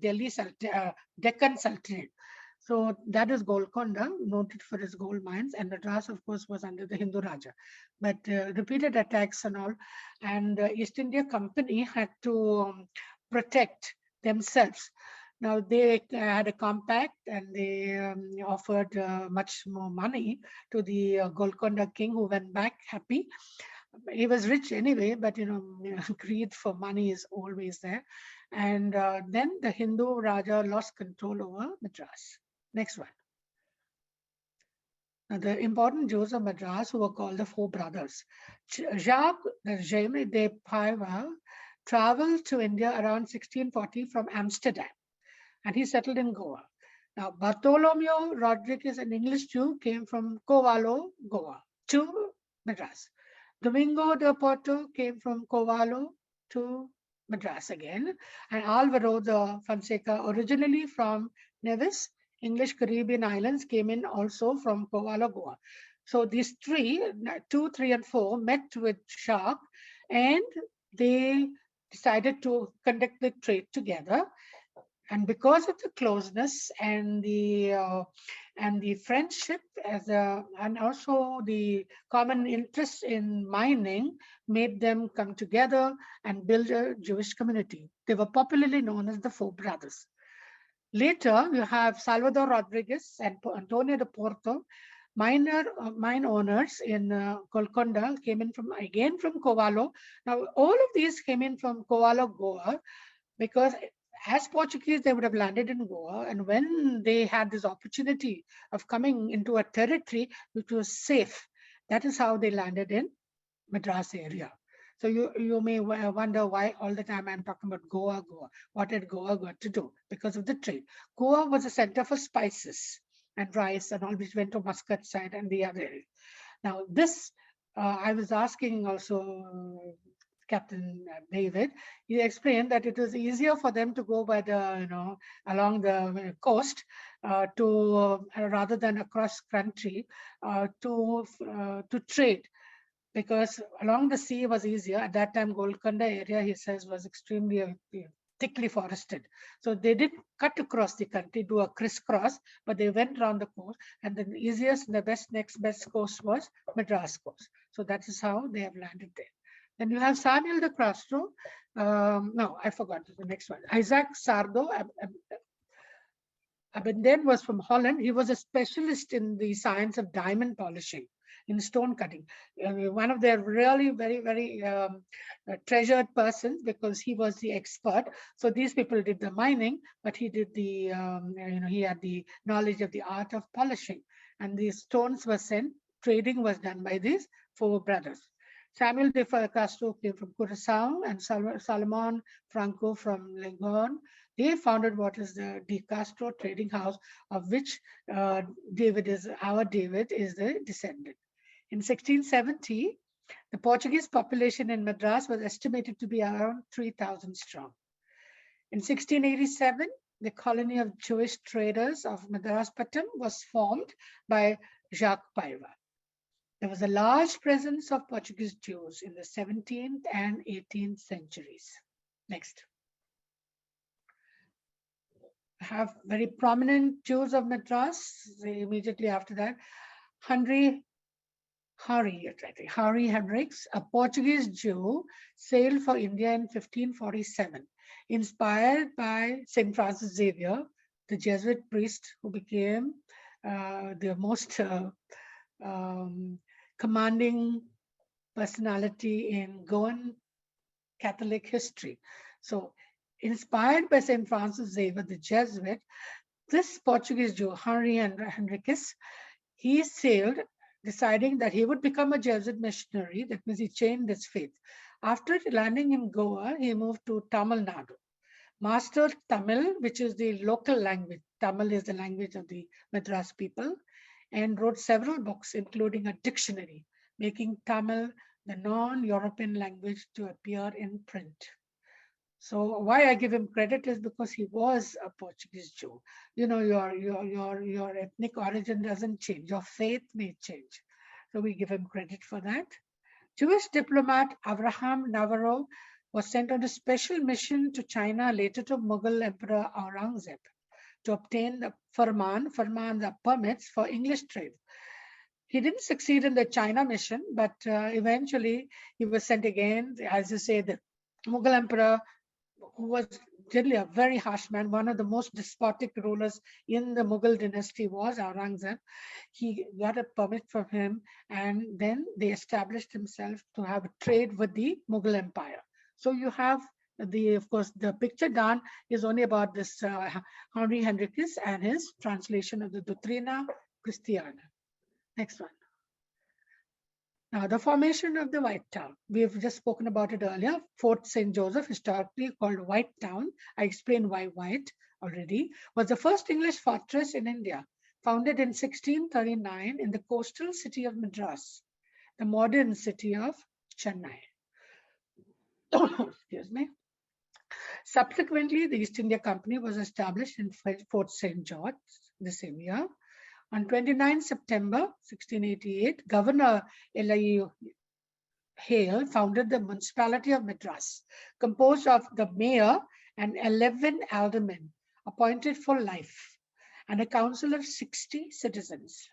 Deccan Sultanate. So that is Golconda, noted for its gold mines, and Madras, of course, was under the Hindu Raja. But repeated attacks and all, and East India Company had to protect themselves. Now they had a compact, and they offered much more money to the Golconda king, who went back happy. He was rich anyway, but greed for money is always there. And then the Hindu Raja lost control over Madras. Next one. Now, the important Jews of Madras, who were called the Four Brothers. Jacques Jaime de Paiva traveled to India around 1640 from Amsterdam, and he settled in Goa. Now, Bartolomeo Rodriguez, an English Jew, came from Covalo, Goa, to Madras. Domingo de Porto came from Covalo to Madras again. And Alvaro de Fonseca, originally from Nevis, English Caribbean islands, came in also from Covalo, Goa. So these three, 2, 3, and 4, met with Jacques, and they decided to conduct the trade together. And because of the closeness and the friendship and also the common interest in mining, made them come together and build a Jewish community. They were popularly known as the Four Brothers. Later, you have Salvador Rodriguez and Antonio de Porto, mine owners in Golconda, came in again from Covalo. Now, all of these came in from Covalo, Goa, because as Portuguese, they would have landed in Goa. And when they had this opportunity of coming into a territory which was safe, that is how they landed in Madras area. So you may wonder why all the time I'm talking about Goa, Goa. What had Goa got to do? Because of the trade. Goa was a center for spices and rice and all, which went to Muscat side and the other area. Now this, I was asking also Captain David, he explained that it was easier for them to go by the, along the coast rather than across country to trade, because along the sea was easier. At that time, Golconda area, he says, was extremely thickly forested. So they didn't cut across the country, do a crisscross, but they went around the coast, and the easiest and the next best coast was Madras coast. So that is how they have landed there. Then you have Samuel de Castro. No, I forgot the next one. Isaac Sardo Abenden was from Holland. He was a specialist in the science of diamond polishing, in stone cutting. One of their really very, very treasured persons, because he was the expert. So these people did the mining, but he did the, he had the knowledge of the art of polishing. And these stones were sent. Trading was done by these four brothers. Samuel de Castro came from Curacao, and Salomon Franco from Legon. They founded what is the De Castro Trading House, of which our David is the descendant. In 1670, the Portuguese population in Madras was estimated to be around 3,000 strong. In 1687, the colony of Jewish traders of Madraspatam was formed by Jacques Paiva. There was a large presence of Portuguese Jews in the 17th and 18th centuries. Next. I have very prominent Jews of Madras. Immediately after that, Harry Hendricks, a Portuguese Jew, sailed for India in 1547, inspired by St. Francis Xavier, the Jesuit priest who became the most commanding personality in Goan Catholic history. So, inspired by St. Francis Xavier, the Jesuit, this Portuguese Jew, Henry Henriques, he sailed, deciding that he would become a Jesuit missionary. That means he changed his faith. After landing in Goa, he moved to Tamil Nadu, mastered Tamil, which is the local language. Tamil is the language of the Madras people, and wrote several books, including a dictionary, making Tamil the non-European language to appear in print. So why I give him credit is because he was a Portuguese Jew. You know, your ethnic origin doesn't change, your faith may change. So we give him credit for that. Jewish diplomat Abraham Navarro was sent on a special mission to China, later to Mughal Emperor Aurangzeb, to obtain the firmans are permits for English trade. He didn't succeed in the China mission, but eventually he was sent again. As you say, the Mughal Emperor, who was generally a very harsh man, one of the most despotic rulers in the Mughal dynasty was Aurangzeb. He got a permit from him, and then they established himself to have a trade with the Mughal Empire. So you have of course, the picture down is only about this Henry Henriques and his translation of the Doctrina Christiana. Next one. Now, the formation of the White Town. We've just spoken about it earlier. Fort St. Joseph, historically called White Town, I explained why white already, was the first English fortress in India, founded in 1639 in the coastal city of Madras, the modern city of Chennai. Excuse me. Subsequently, the East India Company was established in Fort St. George the same year. On 29 September 1688, Governor L.I. Hale founded the municipality of Madras, composed of the mayor and 11 aldermen appointed for life, and a council of 60 citizens.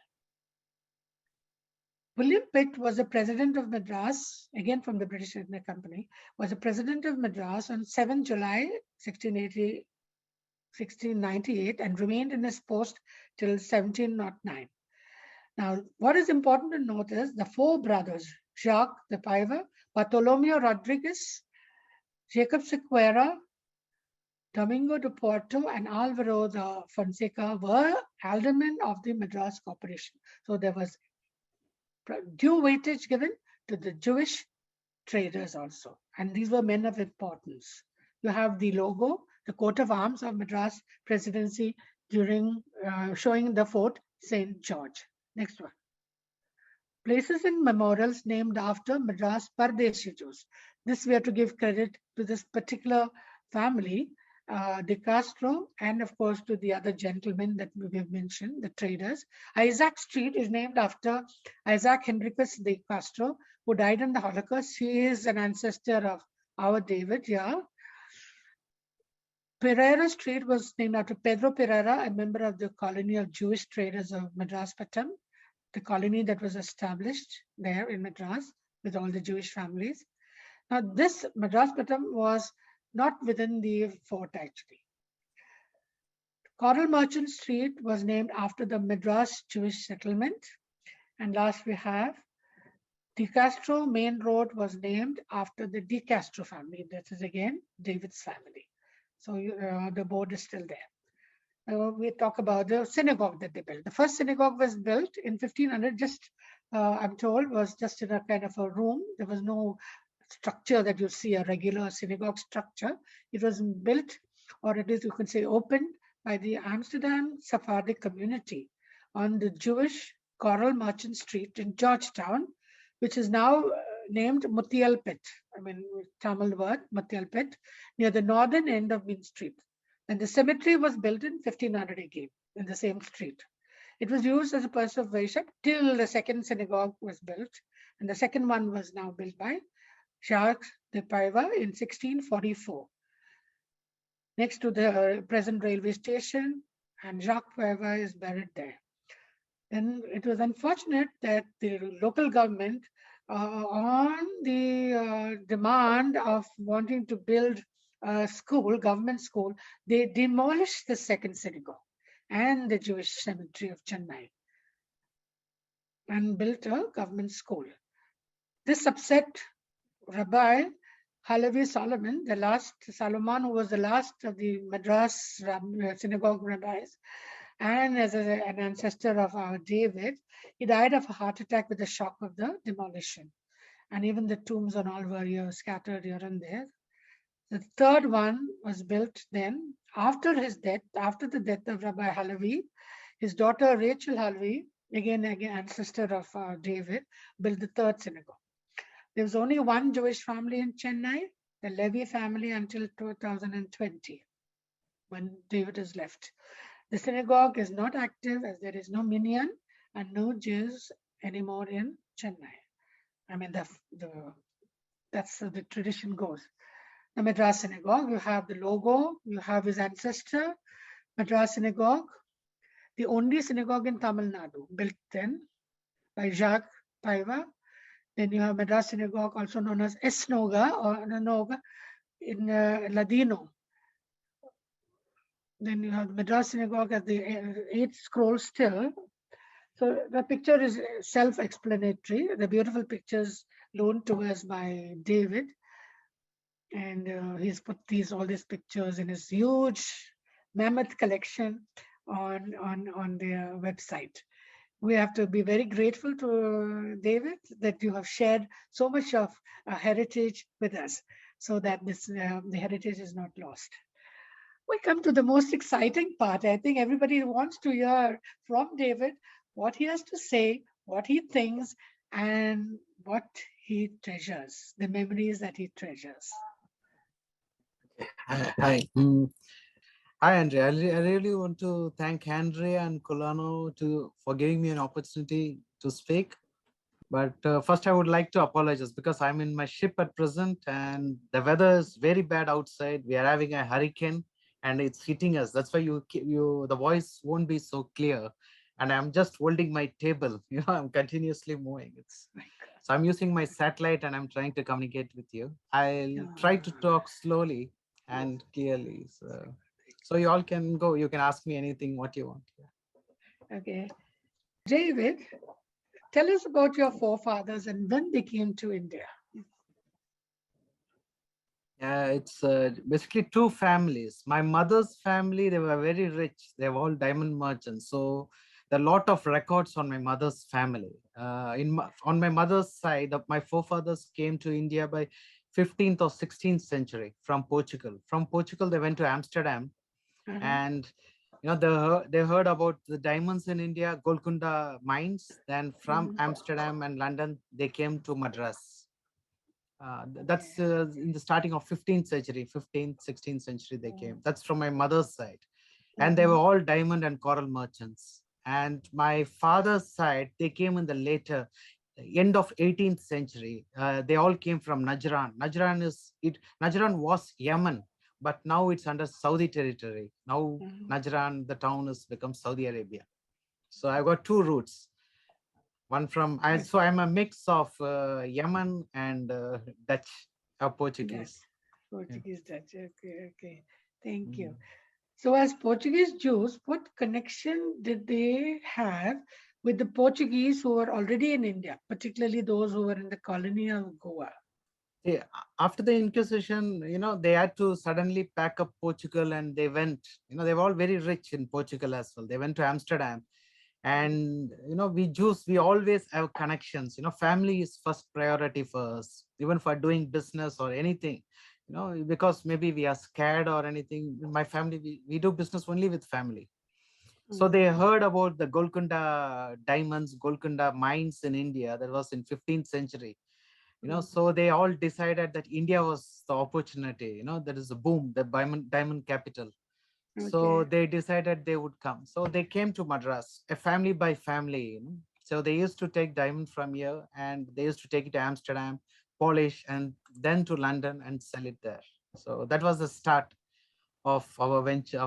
William Pitt was the president of Madras, again from the British East India Company, was the president of Madras on 7 July 1698 and remained in his post till 1709. Now, what is important to note is the four brothers, Jacques de Paiva, Bartolomeo Rodriguez, Jacob Sequeira, Domingo de Porto, and Alvaro de Fonseca were aldermen of the Madras Corporation. So there was due weightage given to the Jewish traders also. And these were men of importance. You have the logo, the coat of arms of Madras Presidency during showing the fort St. George. Next one. Places and memorials named after Madras Pardeshi Jews. This we have to give credit to this particular family, De Castro, and of course to the other gentlemen that we have mentioned, the traders. Isaac Street is named after Isaac Henriques de Castro, who died in the Holocaust. He is an ancestor of our David, yeah. Pereira Street was named after Pedro Pereira, a member of the colony of Jewish traders of Madraspatam, the colony that was established there in Madras with all the Jewish families. Now, this Madraspatam was not within the fort actually. Coral Merchant Street was named after the Madras Jewish settlement. And last we have De Castro Main Road was named after the De Castro family. This is again David's family. So the board is still there. We talk about the synagogue that they built. The first synagogue was built in 1500, just I'm told was just in a kind of a room. There was no structure that you see, a regular synagogue structure. It was built, or it is, you can say, opened by the Amsterdam Sephardic community on the Jewish Coral Merchant Street in Georgetown, which is now named Mutialpet. I mean, Tamil word, Mutialpet, near the northern end of Main Street. And the cemetery was built in 1500 again, in the same street. It was used as a place of worship till the second synagogue was built. And the second one was now built by Jacques de Paiva in 1644. Next to the present railway station, and Jacques Paiva is buried there. And it was unfortunate that the local government, on the demand of wanting to build a school, government school, they demolished the second synagogue and the Jewish cemetery of Chennai and built a government school. This upset Rabbi Halavi Solomon, the last Solomon, who was the last of the Madras synagogue rabbis, and as an ancestor of our David, he died of a heart attack with the shock of the demolition. And even the tombs and all were here, scattered here and there. The third one was built then after his death, after the death of Rabbi Halavi. His daughter Rachel Halavi, again ancestor of David, built the third synagogue. There was only one Jewish family in Chennai, the Levy family, until 2020, when David has left. The synagogue is not active as there is no minyan and no Jews anymore in Chennai. I mean, that's the tradition goes. The Madras synagogue, you have the logo, you have his ancestor, Madras synagogue, the only synagogue in Tamil Nadu, built then by Jacques Paiva. Then you have Madras synagogue, also known as Esnoga or Nanoga in Ladino. Then you have Madras synagogue as the eighth scroll still. So the picture is self-explanatory. The beautiful pictures loaned to us by David. And he's put all these pictures in his huge mammoth collection on their website. We have to be very grateful to David that you have shared so much of heritage with us, so that the heritage is not lost. We come to the most exciting part. I think everybody wants to hear from David what he has to say, what he thinks, and what he treasures, the memories that he treasures. Hi. Hi, Andrea. I really want to thank Andrea and Colano for giving me an opportunity to speak. But first, I would like to apologize because I'm in my ship at present and the weather is very bad outside. We are having a hurricane and it's hitting us. That's why the voice won't be so clear. And I'm just holding my table. I'm continuously moving. So I'm using my satellite and I'm trying to communicate with you. I'll try to talk slowly and clearly. So you all can go. You can ask me anything what you want. Okay. David, tell us about your forefathers and when they came to India. Yeah, it's basically two families. My mother's family, they were very rich. They were all diamond merchants. So there are a lot of records on my mother's family. On my mother's side, my forefathers came to India by 15th or 16th century from Portugal. From Portugal, they went to Amsterdam. And they heard about the diamonds in India, Golconda mines. Then from Amsterdam and London, they came to Madras. That's in the starting of 15th century, 15th, 16th century they came. That's from my mother's side. And they were all diamond and coral merchants. And my father's side, they came in the later end of 18th century. They all came from Najran. Najran was Yemen, but now it's under Saudi territory. Now Najran, the town, has become Saudi Arabia. So I've got two roots. One from, so I'm a mix of Yemen and Dutch or Portuguese. Portuguese, Dutch. Okay. Thank you. So as Portuguese Jews, what connection did they have with the Portuguese who were already in India, particularly those who were in the colony of Goa? Yeah, after the Inquisition, they had to suddenly pack up Portugal and they went, they were all very rich in Portugal as well. They went to Amsterdam. And we Jews, we always have connections. Family is first priority for us, even for doing business or anything. Because maybe we are scared or anything. In my family, we do business only with family. So they heard about the Golconda diamonds, Golconda mines in India. That was in 15th century. So they all decided that India was the opportunity. There is a boom, the diamond capital. So they decided they would come. So they came to Madras, a family by family. So they used to take diamond from here and they used to take it to Amsterdam, polish, and then to London and sell it there. So that was the start of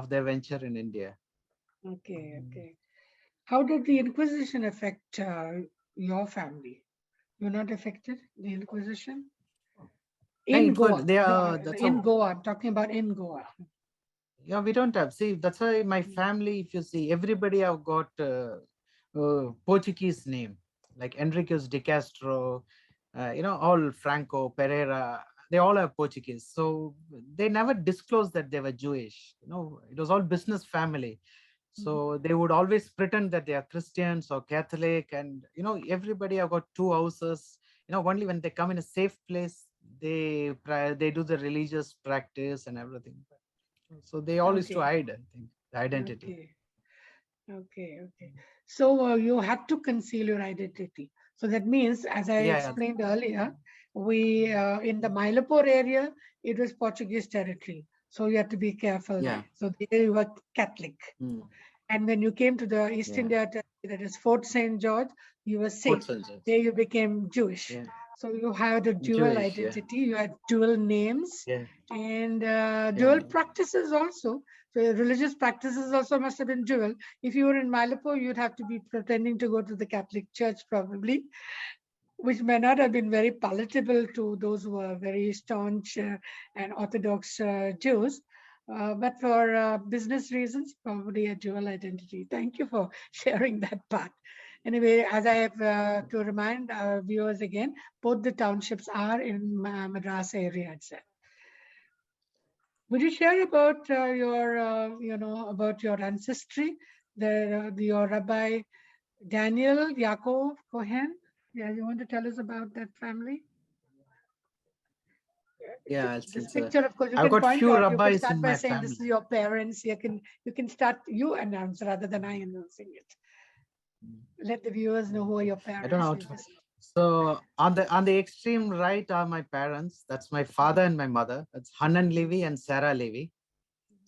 their venture in India. Okay. How did the Inquisition affect your family? You're not affected, the Inquisition? In Goa. In Goa. I'm talking about in Goa. Yeah, we don't have. See, that's why my family, if you see, everybody have got Portuguese name, like Enriquez de Castro, all Franco, Pereira. they all are Portuguese. So they never disclosed that they were Jewish. It was all business family. So they would always pretend that they are Christians or Catholic, and everybody have got two houses. Only when they come in a safe place, they do the religious practice and everything. So they all used to Okay. hide, I think, the identity. Okay. Okay. So you had to conceal your identity. So that means, as I Yeah, explained earlier, we in the Mylapore area, it was Portuguese territory. So you had to be careful yeah. there. So there you were Catholic. Mm, And when you came to the East yeah. India territory, that is Fort St. George, you were Fort Sikh. St. George. There you became Jewish. Yeah. So you had a dual Jewish. Yeah. identity, you had dual names Yeah. and dual Yeah. practices also. So your religious practices also must have been dual. If you were in Mylapore, you'd have to be pretending to go to the Catholic Church probably, which may not have been very palatable to those who are very staunch and Orthodox Jews. But for business reasons, probably a dual identity. Thank you for sharing that part. Anyway, as I have to remind our viewers again, both the townships are in Madras area itself. Would you share about about your ancestry, your Rabbi Daniel Yaakov Cohen? Yeah, you want to tell us about that family? Yeah. This Since picture, of course, you I've can got point few out. You can rabbis start in by my saying this family. is your parents. You can start you announce rather than I announcing it. Let the viewers know who are your I don't know parents. how You to. just So on the extreme right are my parents. That's my father and my mother. That's Hanan Levy and Sarah Levy.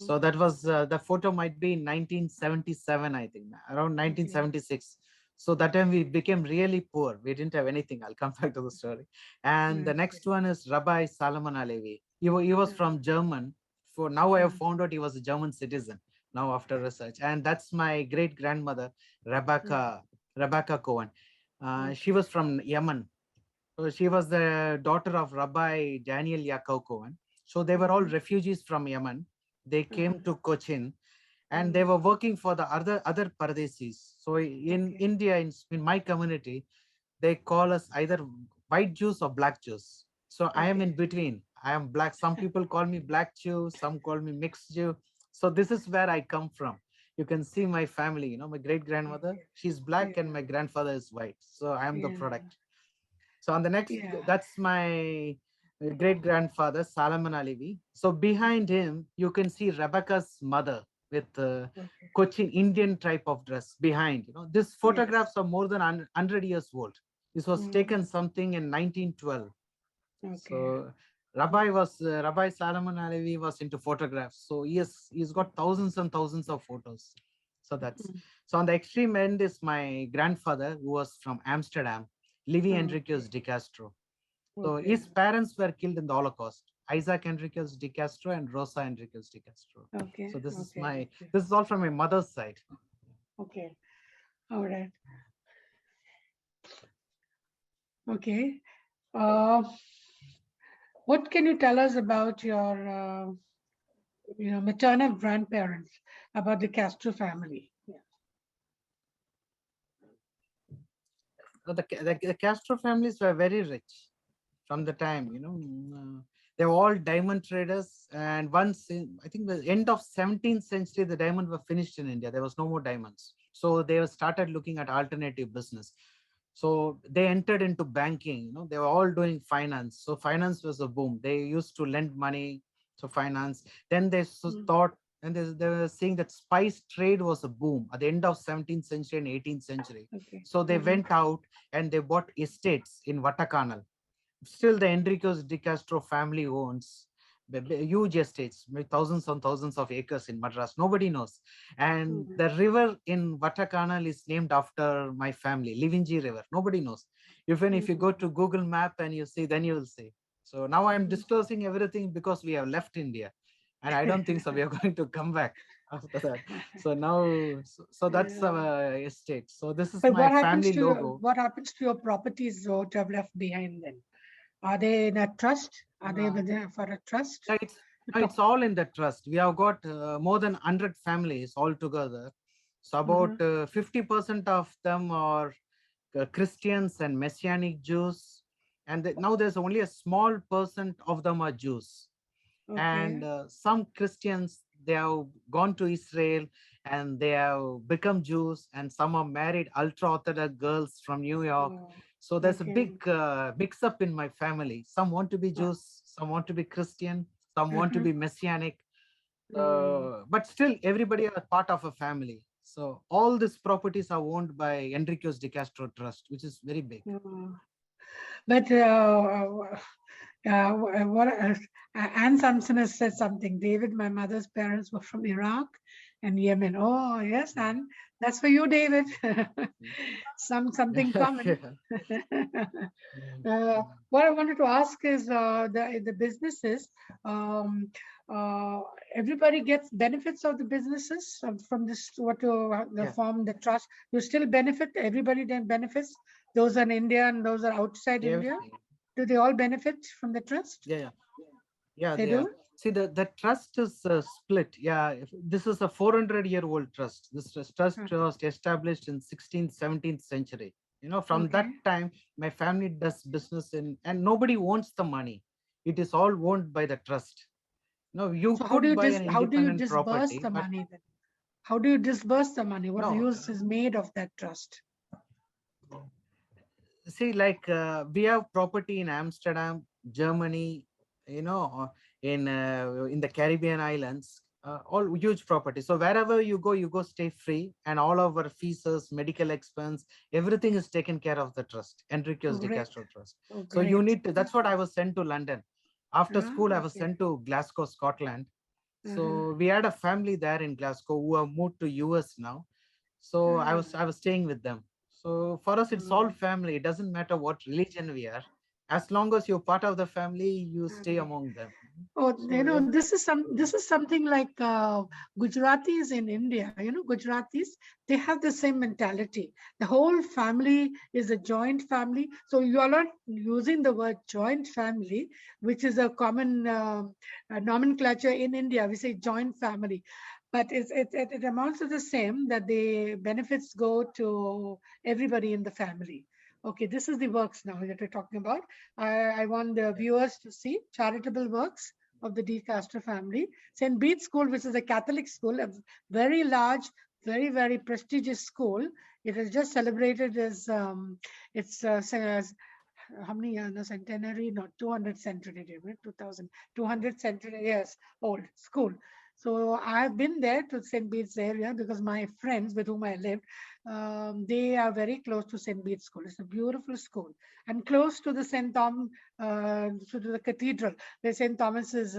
So that was the photo might be in 1977, I think, around 1976. So that time we became really poor. We didn't have anything. I'll come back to the story. And the next one is Rabbi Salomon Alevi. He was from German. For now, I have found out he was a German citizen. Now after research, and that's my great grandmother, Rebecca Cohen. She was from Yemen. So she was the daughter of Rabbi Daniel Yaakov Cohen. So they were all refugees from Yemen. They came to Cochin, and they were working for the other Pardesis. So in India, in my community, they call us either white Jews or black Jews. So I am in between. I am black. Some people call me black Jew, some call me mixed Jew. So this is where I come from. You can see my family, my great grandmother, she's black and my grandfather is white. So I am the product. So on the next, that's my great grandfather, Salomon Alivi. So behind him, you can see Rebecca's mother with Cochin Indian type of dress behind. These photographs are more than 100 years old. This was taken something in 1912. So Rabbi Salomon Alevi was into photographs. So he's got thousands and thousands of photos. So that's so on the extreme end is my grandfather who was from Amsterdam, Levi Enriquez de Castro. So his parents were killed in the Holocaust. Isaac Enriquez de Castro and Rosa Enriquez de Castro. So this is all from my mother's side. Okay. All right. Okay. What can you tell us about your maternal grandparents, about the Castro family? So the Castro families were very rich from the time, they were all diamond traders. And once I think the end of 17th century, the diamond were finished in India. There was no more diamonds. So they started looking at alternative business. So they entered into banking, they were all doing finance. So finance was a boom. They used to lend money to finance. Then they thought, and they were seeing that spice trade was a boom at the end of 17th century and 18th century. So they went out and they bought estates in Vatakanal. Still the Enriquez de Castro family owns huge estates, thousands and thousands of acres in Madras. Nobody knows. And the river in Vatakanal is named after my family, Livinji River. Nobody knows. Even if you go to Google Map and you see, then you will see. So now I'm disclosing everything because we have left India. And I don't think so. We are going to come back after that. So now, so that's our estate. So this is But my family logo. what happens to your properties that you have left behind then? Are they in a trust? Are they there for a trust? It's all in the trust. We have got more than 100 families all together. So about 50% of them are Christians and Messianic Jews. and now there's only a small percent of them are Jews. Okay. And some Christians, they have gone to Israel and they have become Jews, and some are married ultra Orthodox girls from New York. Oh, So there's a okay. big mix up in my family. Some want to be Ah, Jews, some want to be Christian, some want to uh-huh. be Messianic, Mm. but still everybody are part of a family. So all these properties are owned by Enriquez de Castro Trust, which is very big. Oh. But what Anne Sampson has said something. David, my mother's parents were from Iraq and Yemen. Oh yes, Anne, that's for you, David. Something common. What I wanted to ask is the businesses. Um, Everybody gets benefits of the businesses from this. What the Yeah, form the trust. You still benefit. Everybody then benefits. Those are in India and those are outside India. everything. Do they all benefit from the trust? Yeah, yeah. Yeah, They they are. do? See, the trust is split. Yeah, this is a 400-year-old trust. This trust Huh. was established in 16th, 17th century. From that Okay. time, my family does business in, and nobody owns the money. It is all owned by the trust. No, you So could buy an how do you independent disburse property, the but money then? How do you disburse the money? What no. use is made of that trust? See, like we have property in Amsterdam, Germany, in the Caribbean islands, all huge property. So wherever you go stay free, and all of our fees, medical expense, everything is taken care of the trust, Oh, Enriquez de great. Castro Trust. Oh, So you great. need to. That's what I was sent to London. After Ah, school, I was okay. sent to Glasgow, Scotland. Uh-huh. So we had a family there in Glasgow who have moved to US now. So Ah, I was staying with them. So for us, it's all mm, family. It doesn't matter what religion we are. As long as you're part of the family, you stay family. among them. Oh, So yeah. this is something like Gujaratis in India. Gujaratis, they have the same mentality. The whole family is a joint family. So you are not using the word joint family, which is a common nomenclature in India. We say joint family, but it amounts to the same, that the benefits go to everybody in the family. Okay, this is the works now that we're talking about. I want the viewers to see charitable works of the De Castro family. St. Bede's School, which is a Catholic school, a very large, very, very prestigious school. It has just celebrated its how many years? No, centenary, not 200 centenary, right? 2000, 200 centenary years old school. So I've been there to St. Bede's area because my friends with whom I lived, they are very close to St. Bede's School. It's a beautiful school and close to the St. Tom, to the cathedral where St. Thomas's,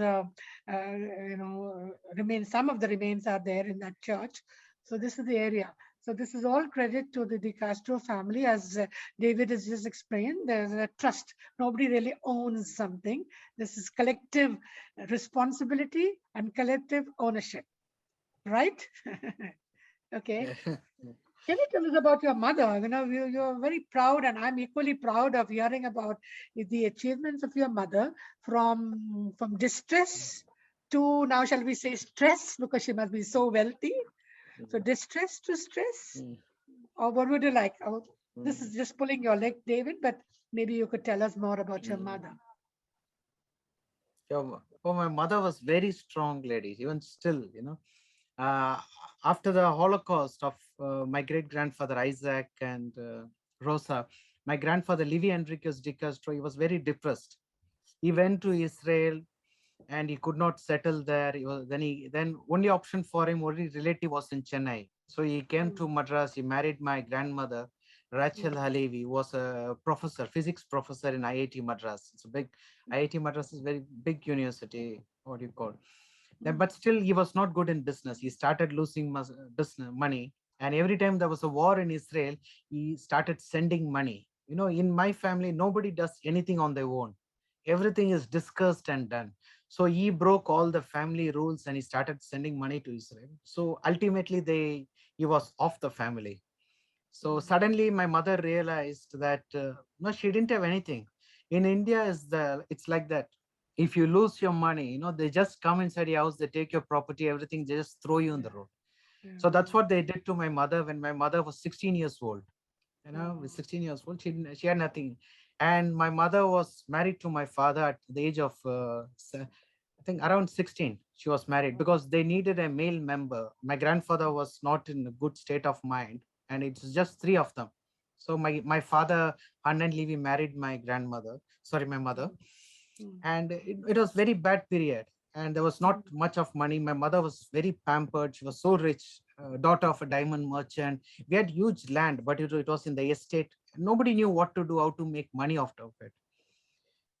remains. Some of the remains are there in that church. So this is the area. So this is all credit to the De Castro family, as David has just explained. There's a trust. Nobody really owns something. This is collective responsibility and collective ownership, right? Okay. Yeah. Can you tell us about your mother? You're very proud, and I'm equally proud of hearing about the achievements of your mother from distress to, now shall we say, stress, because she must be so wealthy. So distress to stress, Mm, or what would you like? Oh, this mm, is just pulling your leg, David, but maybe you could tell us more about your mm. mother. Yeah, my mother was very strong lady, even still, Uh, after the Holocaust of my great grandfather Isaac and Rosa, my grandfather Levi Enriquez de Castro, he was very depressed. He went to Israel and he could not settle there. Then only option for him, only relative was in Chennai. So he came to Mm, Madras. He married my grandmother, Rachel mm, Halevi, was a professor, physics professor in IIT Madras. It's a big IIT Madras is very big university. What do you call? mm, But still, he was not good in business. He started losing business money, and every time there was a war in Israel, he started sending money. In my family, nobody does anything on their own. Everything is discussed and done. So he broke all the family rules and he started sending money to Israel. So ultimately, he was off the family. So mm. suddenly, my mother realized that no, she didn't have anything. In India, it's like that. If you lose your money, they just come inside your house, they take your property, everything, they just throw you on the Yeah, road. So that's yeah. what they did to my mother when my mother was 16 years old. With Oh, 16 years old, she had nothing. And my mother was married to my father at the age of, I think around 16. She was married because they needed a male member. My grandfather was not in a good state of mind, and it's just three of them. So my father unknowingly married my grandmother, sorry, my mother, Mm. and it was very bad period, and there was not much of money. My mother was very pampered. She was so rich, daughter of a diamond merchant. We had huge land, but it was in the estate. Nobody knew what to do, how to make money out of it.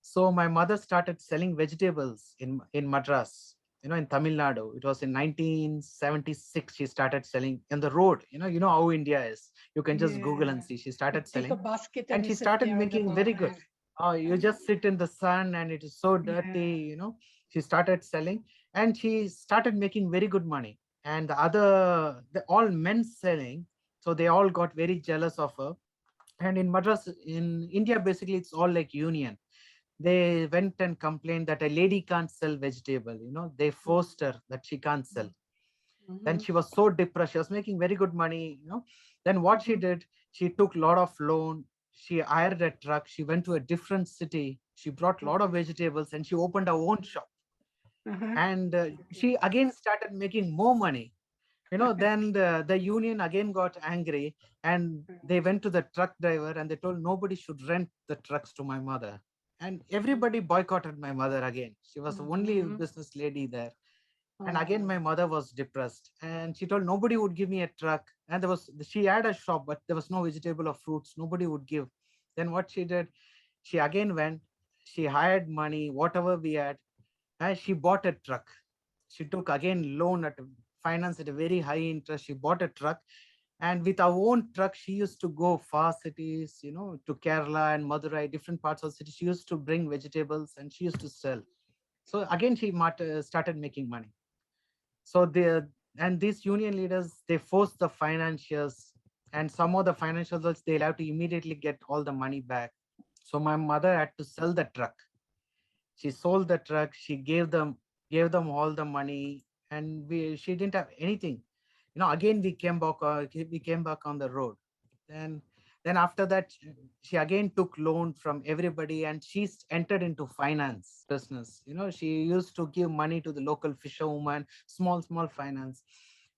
So my mother started selling vegetables in Madras, in Tamil Nadu. It was in 1976. She started selling in the road. You know how India is. You can just Google and Yeah. see. She You started take a selling, basket and and you she sit started there on the making very good. border. Oh, you just sit in the sun, and it is so dirty. Yeah. She started selling, and she started making very good money. And all men selling, so they all got very jealous of her. And in Madras, in India, basically, it's all like union. They went and complained that a lady can't sell vegetable. They forced her that she can't sell. Then Mhm. she was so depressed. She was making very good money. Then what she Mhm. did, she took a lot of loan. She hired a truck. She went to a different city. She brought a lot of vegetables, and she opened her own shop. Uh-huh. And she again started making more money. Then the union again got angry, and they went to the truck driver, and they told nobody should rent the trucks to my mother. And everybody boycotted my mother again. She was the only Mhm. business lady there. And again, Oh. my mother was depressed, and she told nobody would give me a truck. And she had a shop, but there was no vegetable or fruits. Nobody would give. Then what she did, she again went, she hired money, whatever we had, and she bought a truck. She took again loan at finance at a very high interest. She bought a truck, and with our own truck, she used to go far cities, to Kerala and Madurai, different parts of the city. She used to bring vegetables, and she used to sell. So again, she started making money. So these union leaders, they force the financiers, and some of the financials, they'll have to immediately get all the money back. So my mother had to sell the truck. She sold the truck. She gave them all the money, and she didn't have anything. Again, we came back on the road. Then then after that, she again took loan from everybody, and she's entered into finance business. She used to give money to the local fisherwoman, small finance.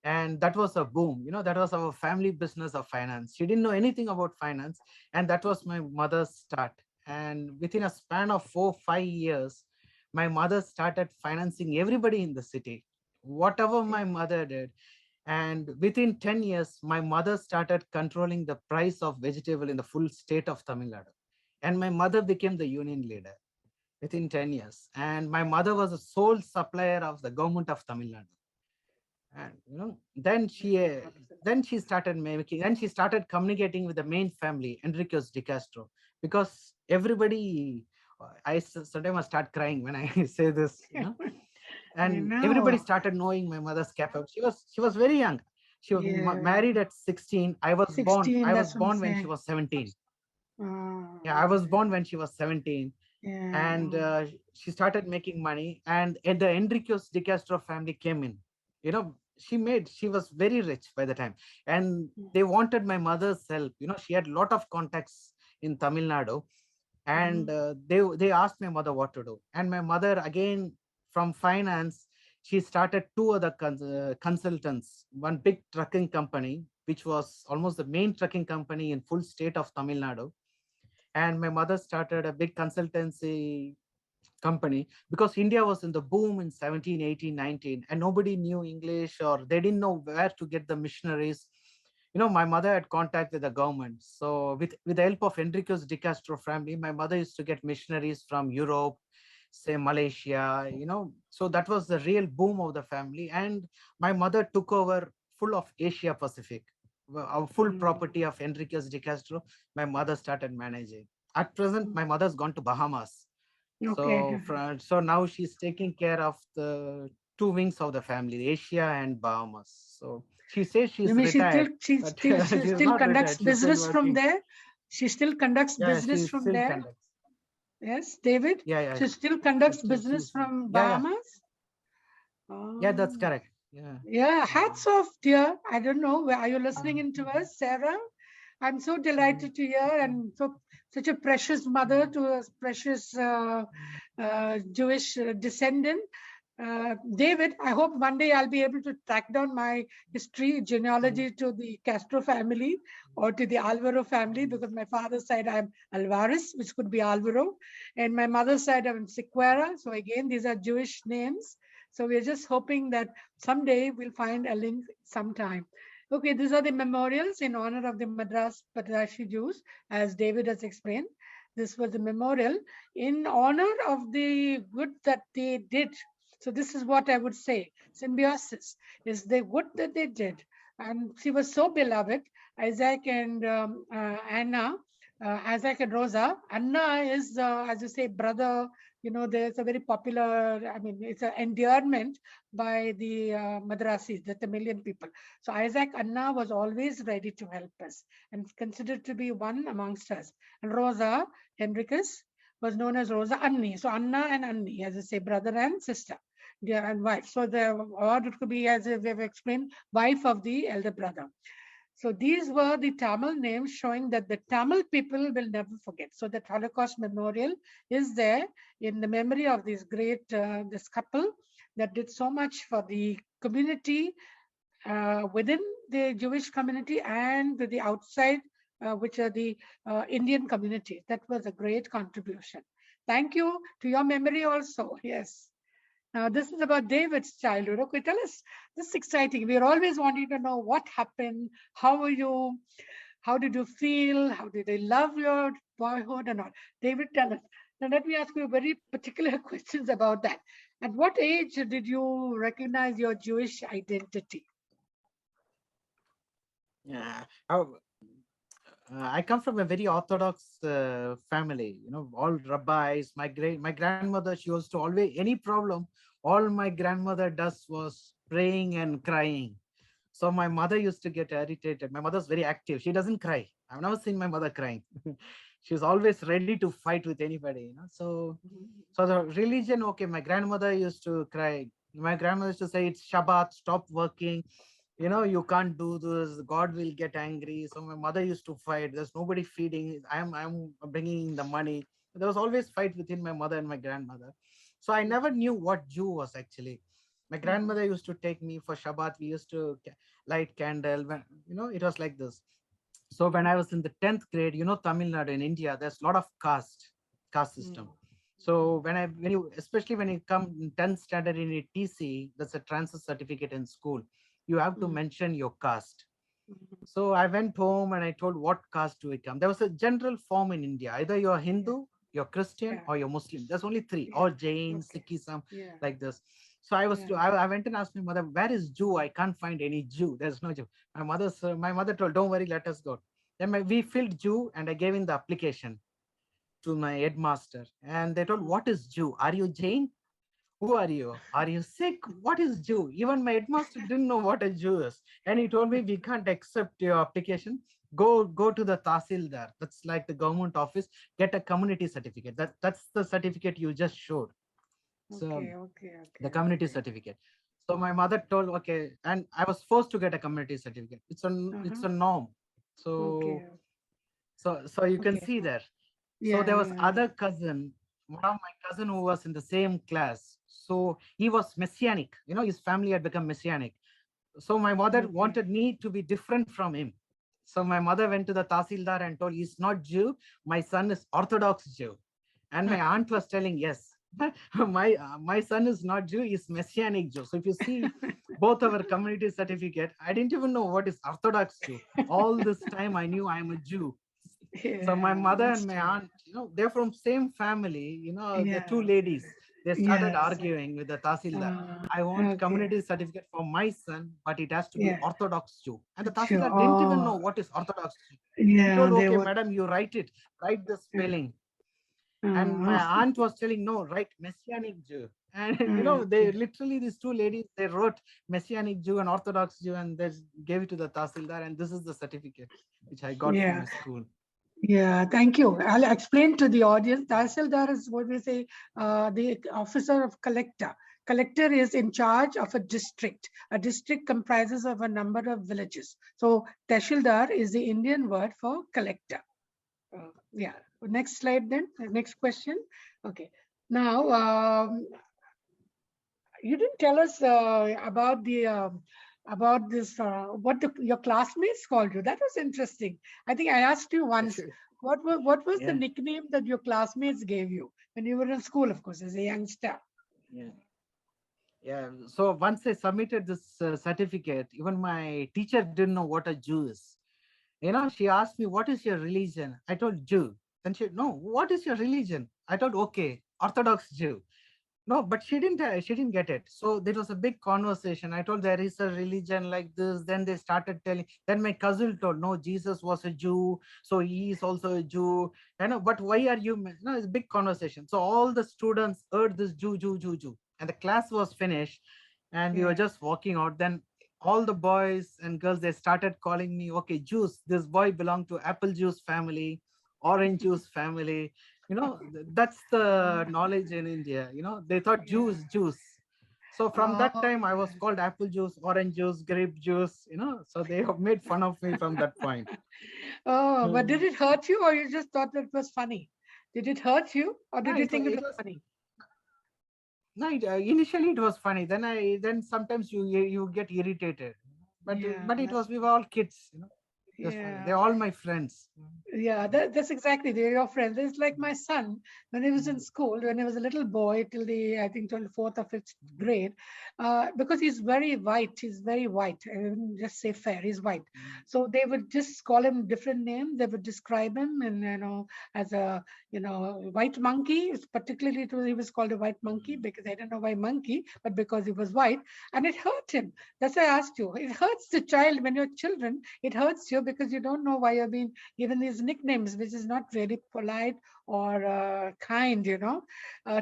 And that was a boom. That was our family business of finance. She didn't know anything about finance, and that was my mother's start. And within a span of 4 5 years, my mother started financing everybody in the city, whatever my mother did. And within 10 years, my mother started controlling the price of vegetable in the full state of Tamil Nadu. And my mother became the union leader within 10 years. And my mother was the sole supplier of the government of Tamil Nadu. And then she started communicating with the main family, Enriquez de Castro, because everybody, sometimes I start crying when I say this. I And everybody know. started knowing my mother's capability. She was very young. She was Yeah. married at 16. I was born 16, I was that's what I'm born when she saying. was 17. Yeah, I Oh, was born when she was 17. yeah. And she started making money, and the Enriquez de Castro family came in. She was very rich by the time, and they wanted my mother's help. She had a lot of contacts in Tamil Nadu, Mhm. and they asked my mother what to do. And my mother, again, from finance, she started two other consultants, one big trucking company, which was almost the main trucking company in full state of Tamil Nadu. And my mother started a big consultancy company, because India was in the boom in 17, 18, 19, and nobody knew English, or they didn't know where to get the missionaries. My mother had contact with the government. So with the help of Enriquez de Castro family, my mother used to get missionaries from Europe, say Malaysia. So that was the real boom of the family. And my mother took over full of Asia Pacific. Our full Mm. property of Enriquez de Castro, my mother started managing. At present, my mother's gone to Bahamas. Okay. So now she's taking care of the two wings of the family, Asia and Bahamas. So she says You she's mean retired, but she she's still not conducts retired. She's still business from working. there? She still conducts Yeah, business she from still there? conducts. Yes, David? Yeah, yeah. She still conducts She's business from yeah. Bahamas? Yeah, that's Oh. correct. Yeah. Yeah, Mm. hats off, dear. I don't know. Are you listening in to us, Sarah? I'm so delighted to hear, and such a precious mother to a precious Jewish descendant. David, I hope one day I'll be able to track down my history, genealogy to the Castro family or to the Alvaro family, because my father's side I'm Alvarez, which could be Alvaro, and my mother's side I'm Sequeira. So again, these are Jewish names. So we're just hoping that someday we'll find a link sometime. Okay, these are the memorials in honor of the Madras Patrashi Jews, as David has explained. This was a memorial in honor of the good that they did. So this is what I would say. Symbiosis is the good that they did. And she was so beloved. Isaac and Anna, Isaac and Rosa. Anna is, as you say, brother. You know, there's a very popular, I mean, it's an endearment by the Madrasis, the Tamilian people. So Isaac Anna was always ready to help us and considered to be one amongst us. And Rosa Henricus was known as Rosa Anni. So Anna and Anni, as I say, brother and sister, dear and wife. So the, or it could be, as we have explained, wife of the elder brother. So these were the Tamil names showing that the Tamil people will never forget. So that Holocaust memorial is there in the memory of this great, this couple that did so much for the community within the Jewish community and the outside, which are the Indian community. That was a great contribution. Thank you to your memory also. Yes. Now, this is about David's childhood. Okay, tell us. This is exciting. We're always wanting to know what happened. How were you? How did you feel? How did they love your boyhood and all? David, tell us. Now, let me ask you very particular questions about that. At what age did you recognize your Jewish identity? Yeah. I come from a very orthodox family, all rabbis. My grandmother, she used to always, any problem, all my grandmother does was praying and crying. So my mother used to get irritated. My mother's very active. She doesn't cry. I've never seen my mother crying. She's always ready to fight with anybody. So the religion, okay, my grandmother used to cry. My grandmother used to say, it's Shabbat, stop working. You can't do this, God will get angry. So my mother used to fight. There's nobody feeding. I'm bringing in the money. There was always fight within my mother and my grandmother. So I never knew what Jew was actually. My grandmother used to take me for Shabbat. We used to light candle. It was like this. So when I was in the 10th grade, Tamil Nadu in India, there's a lot of caste system. So especially when you come in 10th standard in a TC, that's a transfer certificate in school, you have to mention your caste. So I went home and I told, what caste do I come? There was a general form in India. Either you're Hindu, you're Christian, or you're Muslim. There's only three, or Jain, Sikhism, like this. So I went and asked my mother, where is Jew? I can't find any Jew. There's no Jew. My mother told, don't worry, let us go. Then we filled Jew and I gave in the application to my headmaster. And they told, what is Jew? Are you Jain? Who are you? Are you sick? What is Jew? Even my headmaster didn't know what a Jew is. And he told me, we can't accept your application. Go to the Tahsildar. That's like the government office. Get a community certificate. That's the certificate you just showed. So the community certificate. So my mother told, okay, and I was forced to get a community certificate. It's a norm. So you can see there. So there was other cousin, one of my cousin who was in the same class. So he was messianic. His family had become messianic. So my mother wanted me to be different from him. So my mother went to the Tahsildar and told, he's not Jew. My son is Orthodox Jew. And my aunt was telling, yes, my son is not Jew, he's Messianic Jew. So if you see both our community certificate, I didn't even know what is Orthodox Jew. All this time I knew I'm a Jew. So my mother and my aunt, they're from same family, the two ladies, they started arguing with the Tahsildar. I want community certificate for my son, but it has to be Orthodox Jew. And the Tahsildar didn't even know what is Orthodox Jew. He told, okay, madam, you write the spelling. And my aunt was telling, no, write Messianic Jew. And they literally, these two ladies, they wrote Messianic Jew and Orthodox Jew, and they gave it to the Tahsildar, and this is the certificate which I got from my school. Yeah, thank you. I'll explain to the audience. Tahsildar is what we say, the officer of collector. Collector is in charge of a district. A district comprises of a number of villages. So Tehsildar is the Indian word for collector. Yeah. Next slide then. Next question. Okay. Now, you didn't tell us about this, what your classmates called you. That was interesting. I think I asked you once, what was the Yeah, nickname that your classmates gave you when you were in school, of course, as a youngster? yeah. Yeah, so once I submitted this certificate, even my teacher didn't know what a Jew is. She asked me, "What is your religion?" I told Jew. Then she, "No, what is your religion?" I told, "Okay, Orthodox Jew." No, but she didn't get it. So there was a big conversation. I told there is a religion like this. Then they started telling. Then my cousin told, "No, Jesus was a Jew, so he is also a Jew." But why are you? No, it's a big conversation. So all the students heard this Jew, Jew, Jew, Jew, and the class was finished, and we were Yeah. just walking out. Then all the boys and girls they started calling me, "Okay, juice. This boy belonged to apple juice family, orange juice family." That's the knowledge in India. They thought Yeah. juice. So from that Oh, time I was called apple juice, orange juice, grape juice. So they have made fun of me from that point. oh, but Hmm. did it hurt you, or you just thought it was funny? Did it hurt you, or No, did you think it it was was funny? no. Initially it was funny. Then sometimes you get irritated. But Yeah, it was we were all kids. Just funny. They're yeah. all my friends. Yeah, that's exactly. They're your friends. It's like my son when he was in school, when he was a little boy till the, I think, till the fourth or fifth grade, because he's very white. He's very white. I wouldn't just say fair. He's white. So they would just call him different names. They would describe him, and as a white monkey. Particularly, he was called a white monkey because I don't know why monkey, but because he was white, and it hurt him. That's why I asked you. It hurts the child when you're children. It hurts you because you don't know why you're being given these nicknames, which is not really polite or kind.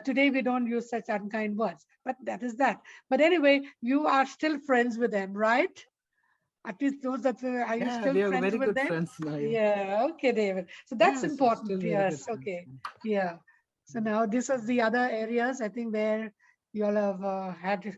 Today we don't use such unkind words, but that is that. But anyway, you are still friends with them, right? At least those that are you Yeah, still we are friends very with good them? friends now. Yeah, Yeah, okay, David. So that's yeah, so still important. very good Yes, friends. okay. Yeah. So now this is the other areas I think where you all have had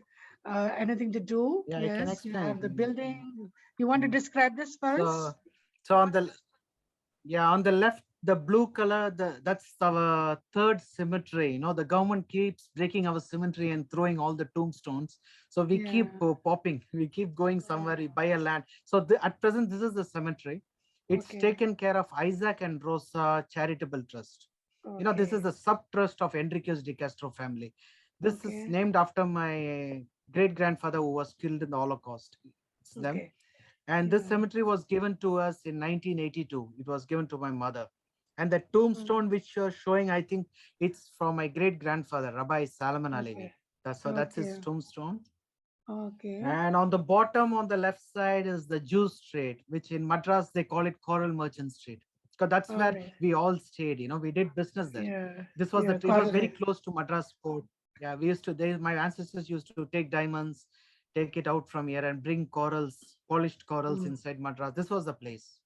anything to do. Yeah, I can Yes, you explain. have the building. You want to describe this for us? So, so on the left, the blue color, that's our third cemetery. The government keeps breaking our cemetery and throwing all the tombstones. So we keep Yeah. popping. We keep going somewhere. We buy a land. So at present, this is the cemetery. It's Okay. taken care of Isaac and Rosa Charitable Trust. This is Okay. the sub trust of Enriquez de Castro family. This is Okay. named after my great grandfather who was killed in the Holocaust. It's them. Okay. And this Yeah. cemetery was given to us in 1982. It was given to my mother. And the Mm, tombstone which you're showing, I think it's from my great grandfather, Rabbi Salman okay. Alevi. That's his Okay. tombstone. Okay. And on the bottom, on the left side, is the Jew Street, which in Madras they call it Coral Merchant Street. Because that's All where right. we all stayed. We did business there. Yeah. This was Yeah. it was Got very it. close to Madras port. Yeah, we used to. My ancestors used to take diamonds, take it out from here, and bring corals, polished corals Mm, inside Madras. This was the place.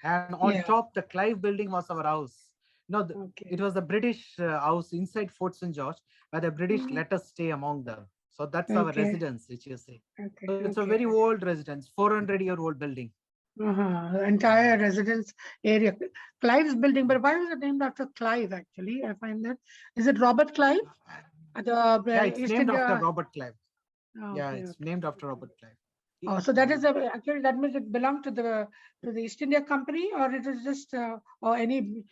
And on yeah. top, the Clive building was our house. It Okay. was the British house inside Fort St. George, where the British Mm, let us stay among them. So that's our okay. residence, which you see. Okay. So it's a Okay. very old residence, 400-year-old building. Entire residence area. Clive's building, but why was it named after Clive? Actually, I find that is it Robert Clive at the Yeah, it's East named after India? Robert Clive. Oh, Yeah, okay. it's Okay. named after Robert Clive. Oh, so that is actually that means it belonged to the East India Company, or it is just or any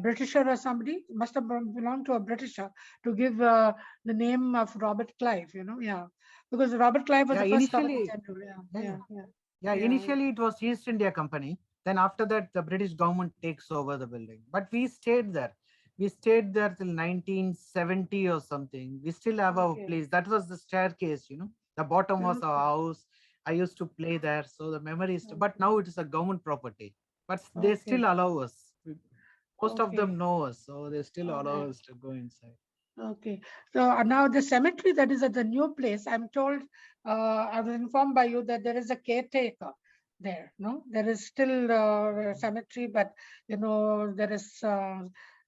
Britisher or somebody must have belonged to a Britisher to give the name of Robert Clive. Yeah, because Robert Clive was Yeah, the first governor initially, general. Yeah, yeah, yeah. yeah, yeah, Yeah, yeah. initially it was East India Company. Then after that, the British government takes over the building. But we stayed there. We stayed there till 1970 or something. We still have our Okay, place. That was the staircase. The bottom was our okay, house. I used to play there. So the memories, but okay, now it is a government property. But they okay, still allow us. Most of them okay. know us. So they still All allow right. us to go inside. Okay. So now the cemetery that is at the new place, I'm told, I was informed by you that there is a caretaker there. No, there is still a cemetery, but there is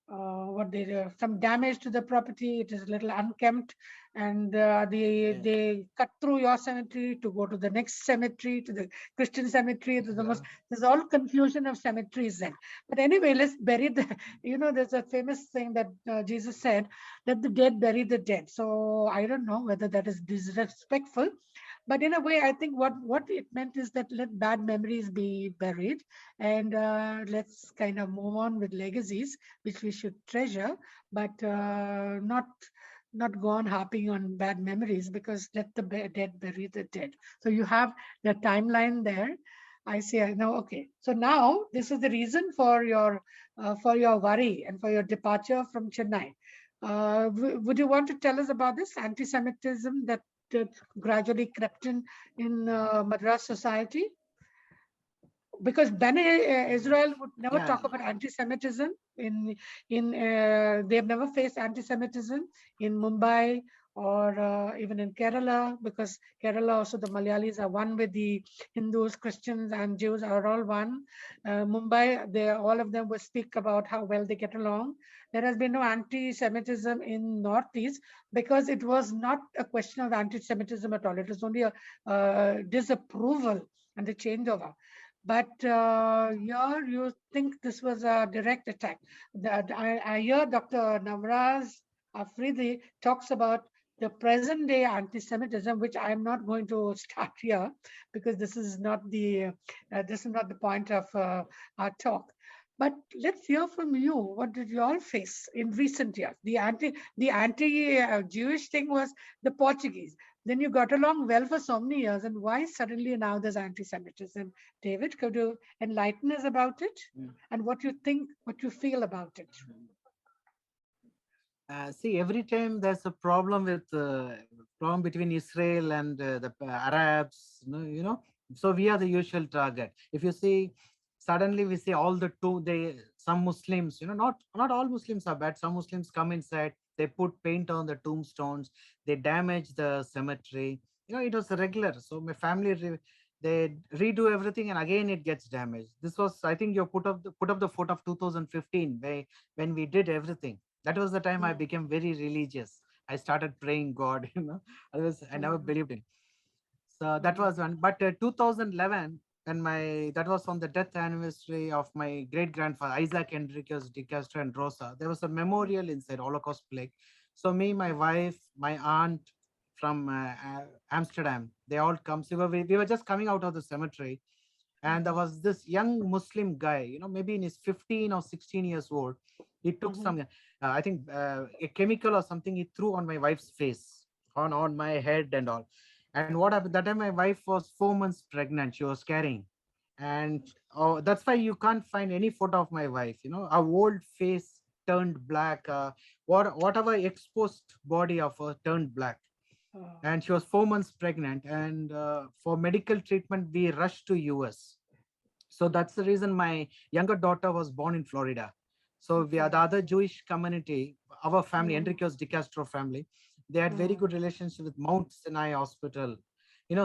what they some damage to the property. It is a little unkempt, and they cut through your cemetery to go to the next cemetery, to the Christian cemetery. There's all confusion of cemeteries then. But anyway, let's bury the. There's a famous thing that Jesus said, "Let the dead bury the dead." So I don't know whether that is disrespectful, but in a way, I think what it meant is that let bad memories be buried, and let's kind of move on with legacies which we should treasure, but not go on harping on bad memories, because let the dead bury the dead. So you have the timeline there. I see. I know. Okay. So now this is the reason for your worry and for your departure from Chennai. Would you want to tell us about this anti-Semitism that gradually crept in Madras society? Because Bene Israel would never talk about anti-Semitism they've never faced anti-Semitism in Mumbai or even in Kerala, because Kerala also the Malayalis are one with the Hindus, Christians, and Jews are all one. Mumbai, all of them will speak about how well they get along. There has been no anti-Semitism in Northeast because it was not a question of anti-Semitism at all. It was only a disapproval and a changeover. But here you think this was a direct attack. That I hear Dr. Navraz Afridi talks about the present day anti-Semitism, which I'm not going to start here because this is not the point of our talk. But let's hear from you. What did you all face in recent years? The anti Jewish thing was the Portuguese. Then you got along well for so many years, and why suddenly now there's anti-Semitism? David, could you enlighten us about it and what you think, what you feel about it? See, every time there's a problem between Israel and the Arabs, so we are the usual target. If you see, suddenly we see all some Muslims, not all Muslims are bad. Some Muslims come inside, they put paint on the tombstones, they damage the cemetery. It was regular. So my family, they redo everything, and again it gets damaged. This was, I think, you put up the photo of 2015, when we did everything. That was the time I became very religious. I started praying God. I never believed in. So that was one. But 2011, that was on the death anniversary of my great grandfather Isaac Enriquez de Castro and Rosa. There was a memorial inside Holocaust plague. So me, my wife, my aunt from Amsterdam, they all come. So we were just coming out of the cemetery, and there was this young Muslim guy, maybe in his 15 or 16 years old. He took some, I think, a chemical or something. He threw on my wife's face, on my head and all. And what happened? That time my wife was 4 months pregnant. She was carrying, and that's why you can't find any photo of my wife. Our old face turned black. Whatever exposed body of her turned black. And she was 4 months pregnant, and for medical treatment we rushed to US. So that's the reason my younger daughter was born in Florida. So we are the other Jewish community, our family, Enriquez de Castro family, they had very good relationship with Mount Sinai Hospital.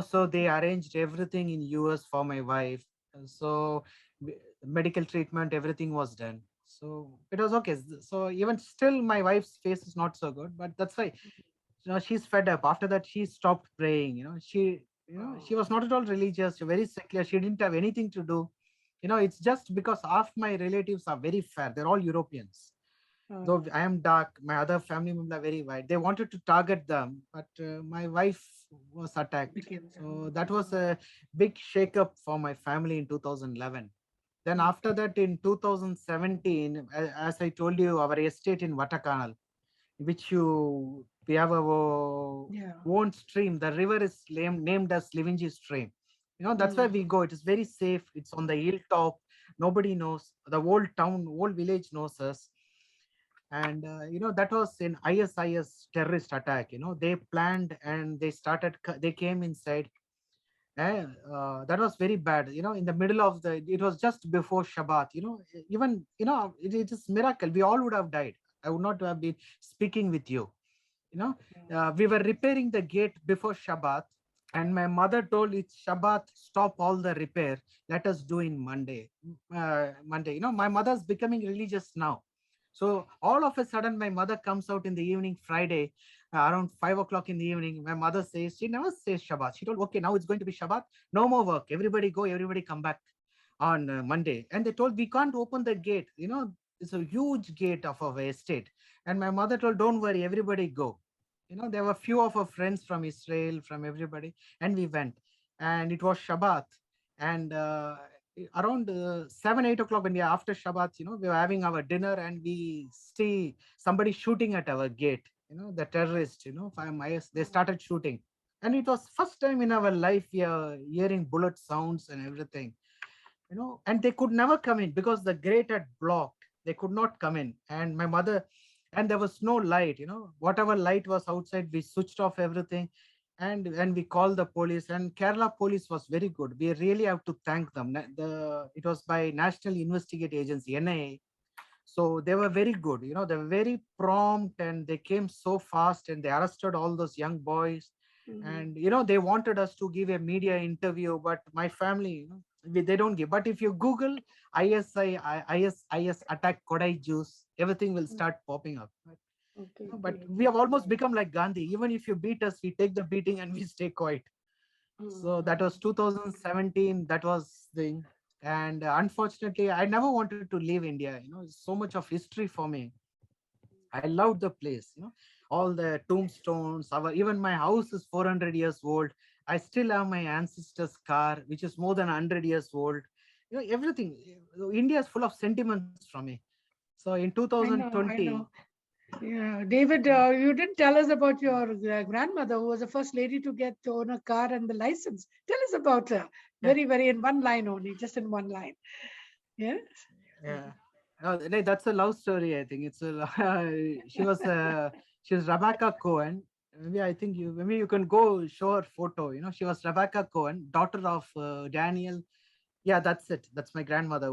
So they arranged everything in US for my wife. And so medical treatment, everything was done. So it was okay. So even still my wife's face is not so good, but that's why she's fed up. After that she stopped praying. She was not at all religious, very secular. She didn't have anything to do. It's just because half my relatives are very fair. They're all Europeans. Though I am dark, my other family members are very white. They wanted to target them, but my wife was attacked. So that was a big shake-up for my family in 2011. Then after that, in 2017, as I told you, our estate in Vatakanal, which we have our own stream. The river is named as Livinji stream. That's why we go. It is very safe. It's on the hilltop. Nobody knows. The whole town, whole village knows us. And that was in ISIS terrorist attack. They planned and they came inside. And that was very bad. In the middle of it was just before Shabbat. Even it is miracle. We all would have died. I would not have been speaking with you. We were repairing the gate before Shabbat, and my mother told, it's Shabbat, stop all the repair. Let us do in Monday. My mother's becoming religious now. So all of a sudden, my mother comes out in the evening, Friday, around 5 o'clock in the evening. My mother says, she never says Shabbat. She told, okay, now it's going to be Shabbat. No more work. Everybody go, everybody come back on Monday. And they told, we can't open the gate. It's a huge gate of our estate. And my mother told, don't worry, everybody go. There were few of our friends from Israel, from everybody, and we went. And it was Shabbat. And around 7, 8 o'clock when we are after Shabbat, we were having our dinner and we see somebody shooting at our gate. The terrorists, from IS, they started shooting. And it was first time in our life we are hearing bullet sounds and everything. And they could never come in because the gate had blocked. They could not come in. And my mother, and there was no light, whatever light was outside, we switched off everything. And we called the police, and Kerala police was very good. We really have to thank them. It was by National Investigate Agency, NIA. So they were very good, they were very prompt, and they came so fast, and they arrested all those young boys. And they wanted us to give a media interview, but my family, they don't give. But if you Google IS attack Kodai juice, everything will start popping up. Okay, But great. we have almost become like Gandhi. Even if you beat us, we take the beating and we stay quiet. So that was 2017. That was the, and unfortunately, I never wanted to leave India. So much of history for me. I loved the place. All the tombstones. Even my house is 400 years old. I still have my ancestors' car, which is more than 100 years old. Everything. India is full of sentiments from me. So in I know, I 2020, know. Yeah, David, you didn't tell us about your grandmother who was the first lady to get to own a car and the license. Tell us about her. yeah, Very, very in one line only, just in one line. Yes. yeah. No, that's a love story. I think it's a. She was Rebecca Cohen. Maybe you can go show her photo. She was Rebecca Cohen, daughter of Daniel. Yeah, that's it. That's my grandmother.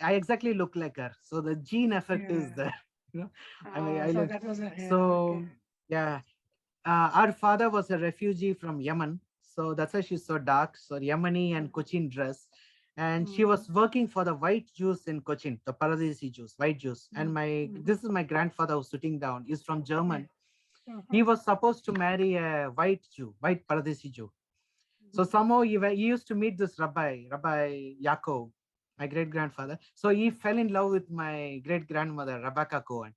I exactly look like her. So the gene effect is Yeah. there. You know, I So look. that was a, yeah, So okay. yeah, our father was a refugee from Yemen. So that's why she's so dark. So Yemeni and Cochin dress. And she Mm, was working for the white Jews in Cochin, the Paradisi Jews, white Jews. And mm, mm, this is my grandfather who's sitting down. He's from yeah. German. Uh-huh. He was supposed to marry a white Jew, white Paradisi Jew. So Mhm. somehow he used to meet this Rabbi Yaakov, my great grandfather. So he fell in love with my great grandmother, Rebecca Cohen.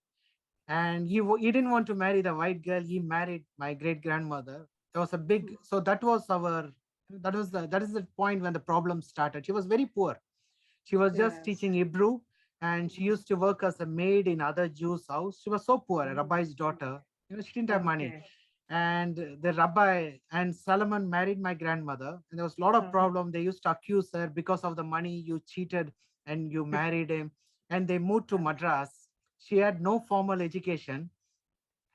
And he didn't want to marry the white girl. He married my great grandmother. There was a big, so that is the point when the problem started. She was very poor. She was just Yes. teaching Hebrew, and she used to work as a maid in other Jews' house. She was so poor, a Mhm. rabbi's daughter. She didn't have money. Okay. And the rabbi and Solomon married my grandmother, and there was a lot of Uh-huh. problem. They used to accuse her because of the money you cheated and you married him. And they moved to Madras. She had no formal education,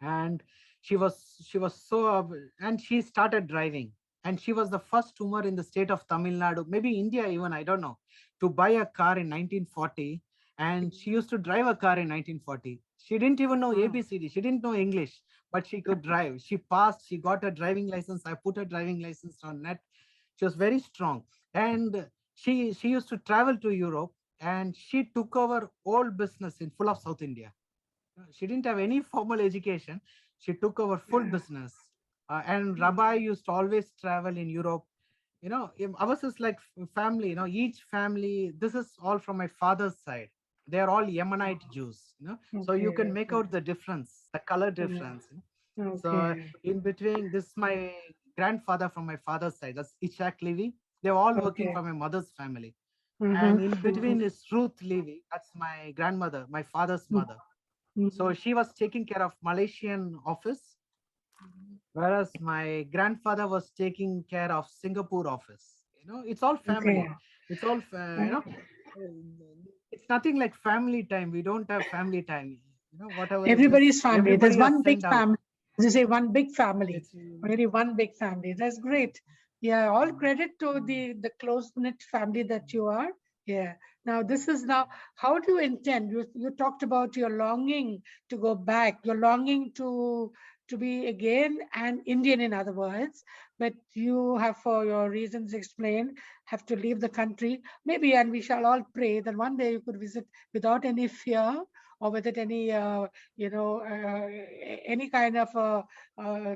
and she was so and she started driving, and she was the first woman in the state of Tamil Nadu, maybe India even, I don't know, to buy a car in 1940. And she used to drive a car in 1940. She didn't even know Uh-huh. ABCD, she didn't know English, but she could drive. She passed, she got a driving license. I put her driving license on net. She was very strong. And she used to travel to Europe, and she took over all business in full of South India. She didn't have any formal education. She took over full Yeah. business. And Rabbi Mm. used to always travel in Europe. Ours is like family, each family, this is all from my father's side. They are all Yemenite Jews, so you can Okay. make Okay. out the difference, the color Yeah. difference. So Okay. in between, this is my grandfather from my father's side. That's Ishak Levy. They're all working Okay. for my mother's family. Mm-hmm. And in Mm-hmm. between is Ruth Levy. That's my grandmother, my father's mother. Mm-hmm. So she was taking care of Malaysian office, whereas my grandfather was taking care of Singapore office. It's all Okay. family. It's all, it's nothing like family time. We don't have family time. Whatever it is, Everybody's family. There's everybody has one big sent out. family. As you say, one big family. It's Really one big family. That's great. Yeah, all mm, credit to the close-knit family that you are. Yeah. Now this is now, how do you intend? You talked about your longing to go back, your longing to be again an Indian, in other words, but you have, for your reasons explained, have to leave the country. Maybe, and we shall all pray that one day you could visit without any fear or with it any, any kind of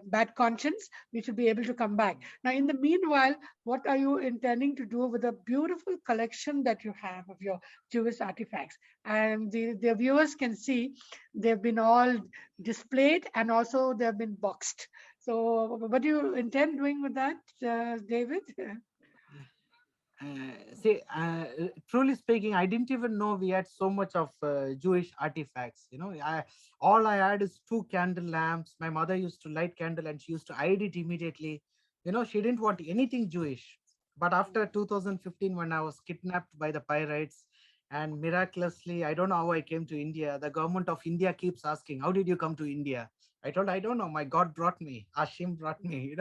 bad conscience, we should be able to come back. Now, in the meanwhile, what are you intending to do with the beautiful collection that you have of your Jewish artifacts? And the viewers can see they've been all displayed and also they've been boxed. So what do you intend doing with that, David? Truly speaking, I didn't even know we had so much of Jewish artifacts. All I had is 2 candle lamps. My mother used to light candle and she used to hide it immediately. She didn't want anything Jewish. But after 2015, when I was kidnapped by the pirates, and miraculously, I don't know how I came to India. The government of India keeps asking, "How did you come to India?" I told, "I don't know. My God brought me. Hashim brought me."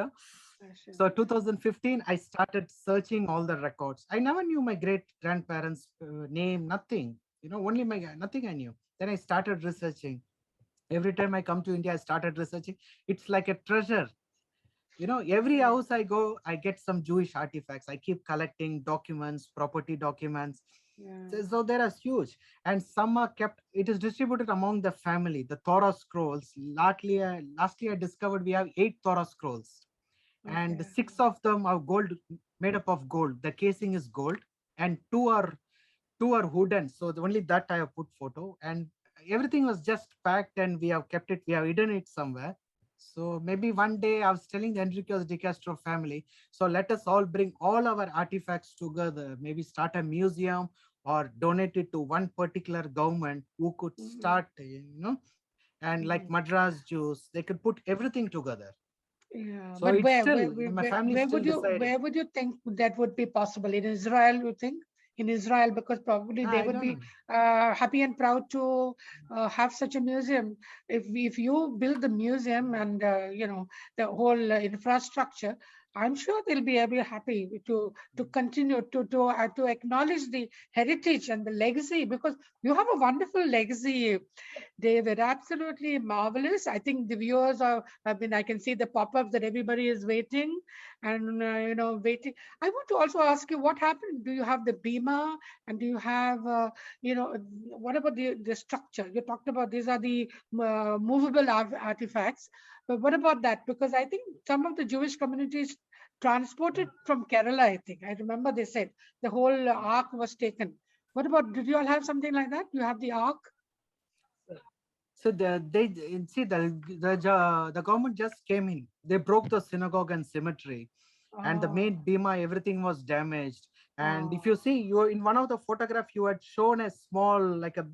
So 2015, I started searching all the records. I never knew my great grandparents' name, nothing. Only nothing I knew. Then I started researching. Every time I come to India, I started researching. It's like a treasure. Every house I go, I get some Jewish artifacts. I keep collecting documents, property documents. So they are huge, and some are kept. It is distributed among the family. The Torah scrolls. Lastly, I discovered we have 8 Torah scrolls, and 6 of them are gold, made up of gold. The casing is gold, and two are wooden. So only that I have put photo, and everything was just packed, and we have kept it. We have hidden it somewhere. So maybe one day I was telling the Enriquez de Castro family, so let us all bring all our artifacts together. Maybe start a museum or donate it to one particular government who could start, and like Madras Jews, they could put everything together. Yeah, So but it's still, my family is where still would you deciding. think that would be possible in Israel? You think in Israel, because probably they I would don't be know. happy and proud to have such a museum. If you build the museum and the whole infrastructure, I'm sure they'll be able happy to continue to acknowledge the heritage and the legacy, because you have a wonderful legacy. They were absolutely marvelous. I think the viewers have been, I can see the pop-ups that everybody is waiting and, waiting. I want to also ask you what happened. Do you have the Bima, and do you have, what about the structure? You talked about these are the movable artifacts, but what about that? Because I think some of the Jewish communities transported from Kerala, I think. I remember they said the whole ark was taken. What about, did you all have something like that? You have the ark? So the government just came in. They broke the synagogue and cemetery, and the Oh, main bima, everything was damaged. And if oh, you see, you in one of the photograph, you had shown a small, like a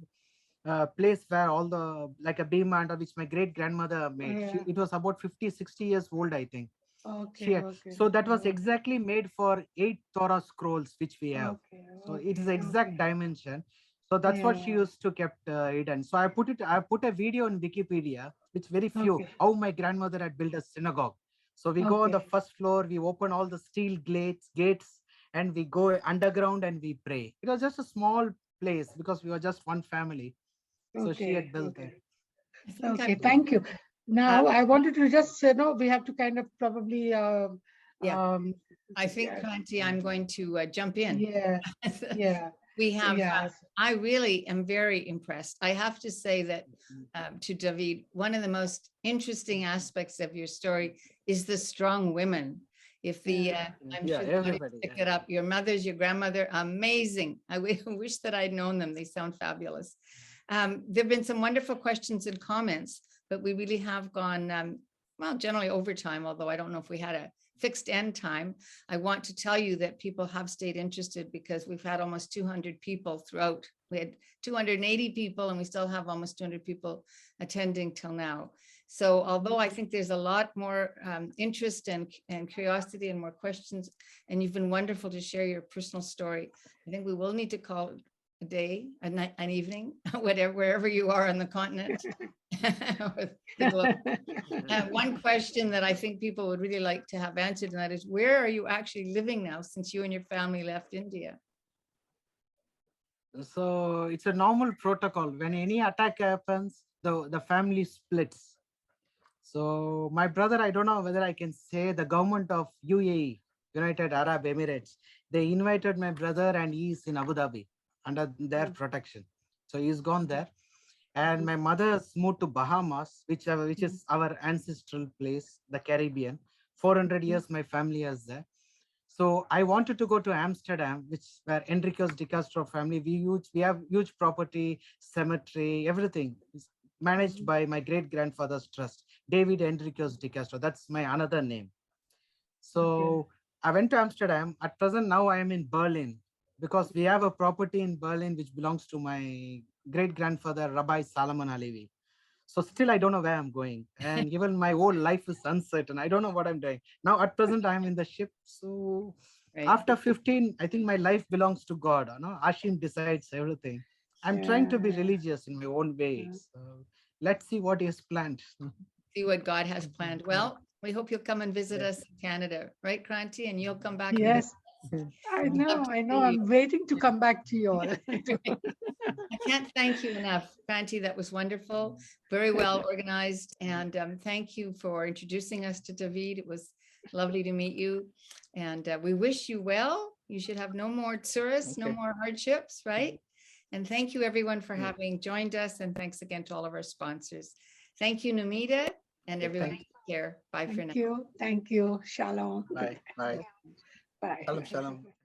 place where all the, like a bima under which my great grandmother made. yeah. It was about 50, 60 years old, I think. Okay, okay, So that was okay, exactly made for 8 Torah scrolls which we have. okay, So it is okay, exact okay. dimension. So that's what she Yeah, used to kept hidden. So I put a video in Wikipedia, which very few, okay, how my grandmother had built a synagogue. So we go on the okay, first floor, we open all the steel gates, and we go underground and we pray. It was just a small place because we were just one family. So she okay, had built that. okay, I think okay. I'm Thank you. Now, have, I wanted to just, we have to kind of probably, yeah, um, I think, yeah, Kanti, I'm going to jump in. yeah, yeah, We have, yes. I really am very impressed. I have to say that to David, one of the most interesting aspects of your story is the strong women. If the, I'm Yeah, sure the audience everybody. pick it up, your mother's, your grandmother, amazing. I wish that I'd known them. They sound fabulous. There've been some wonderful questions and comments, but we really have gone, well, generally overtime, although I don't know if we had a fixed end time. I want to tell you that people have stayed interested because we've had almost 200 people throughout. We had 280 people and we still have almost 200 people attending till now. So although I think there's a lot more interest and curiosity and more questions, and you've been wonderful to share your personal story, I think we will need to call it a day, a night, an evening, whatever, wherever you are on the continent. The globe. One question that I think people would really like to have answered, and that is, where are you actually living now since you and your family left India? So it's a normal protocol. When any attack happens, the family splits. So my brother, I don't know whether I can say, the government of UAE, United Arab Emirates, they invited my brother and he's in Abu Dhabi under their protection. So he's gone there. And my mother's moved to Bahamas, which is our ancestral place, the Caribbean. 400 years my family is there. So I wanted to go to Amsterdam, which where Enriquez de Castro family. We have huge property, cemetery, everything is managed by my great grandfather's trust, David Enriquez de Castro. That's my another name. Okay. So I went to Amsterdam. At present, now I am in Berlin because we have a property in Berlin which belongs to my great grandfather, Rabbi Salomon Halevi. So still, I don't know where I'm going. And even my whole life is uncertain. I don't know what I'm doing. Now, at present, I'm in the ship. So Right. after 15, I think my life belongs to God. You know, Ashim decides everything. I'm trying to be Yeah. religious in my own way. So let's see what is planned. See what God has planned. Well, we hope you'll come and visit Yeah. us in Canada, right, Kranti? And you'll come back. And Yes, I we'd love know. to I know. see you. I'm waiting to come back to you all. I can't thank you enough, Kranti. That was wonderful, very well organized. And thank you for introducing us to David. It was lovely to meet you. And we wish you well. You should have no more tourists, no Okay. more hardships, right? And thank you everyone for Yeah. having joined us. And thanks again to all of our sponsors. Thank you, Numita, and everyone. Thank you. Take care. Bye for now. Thank you. Thank you. Shalom. Bye. Bye. Bye. Shalom, shalom.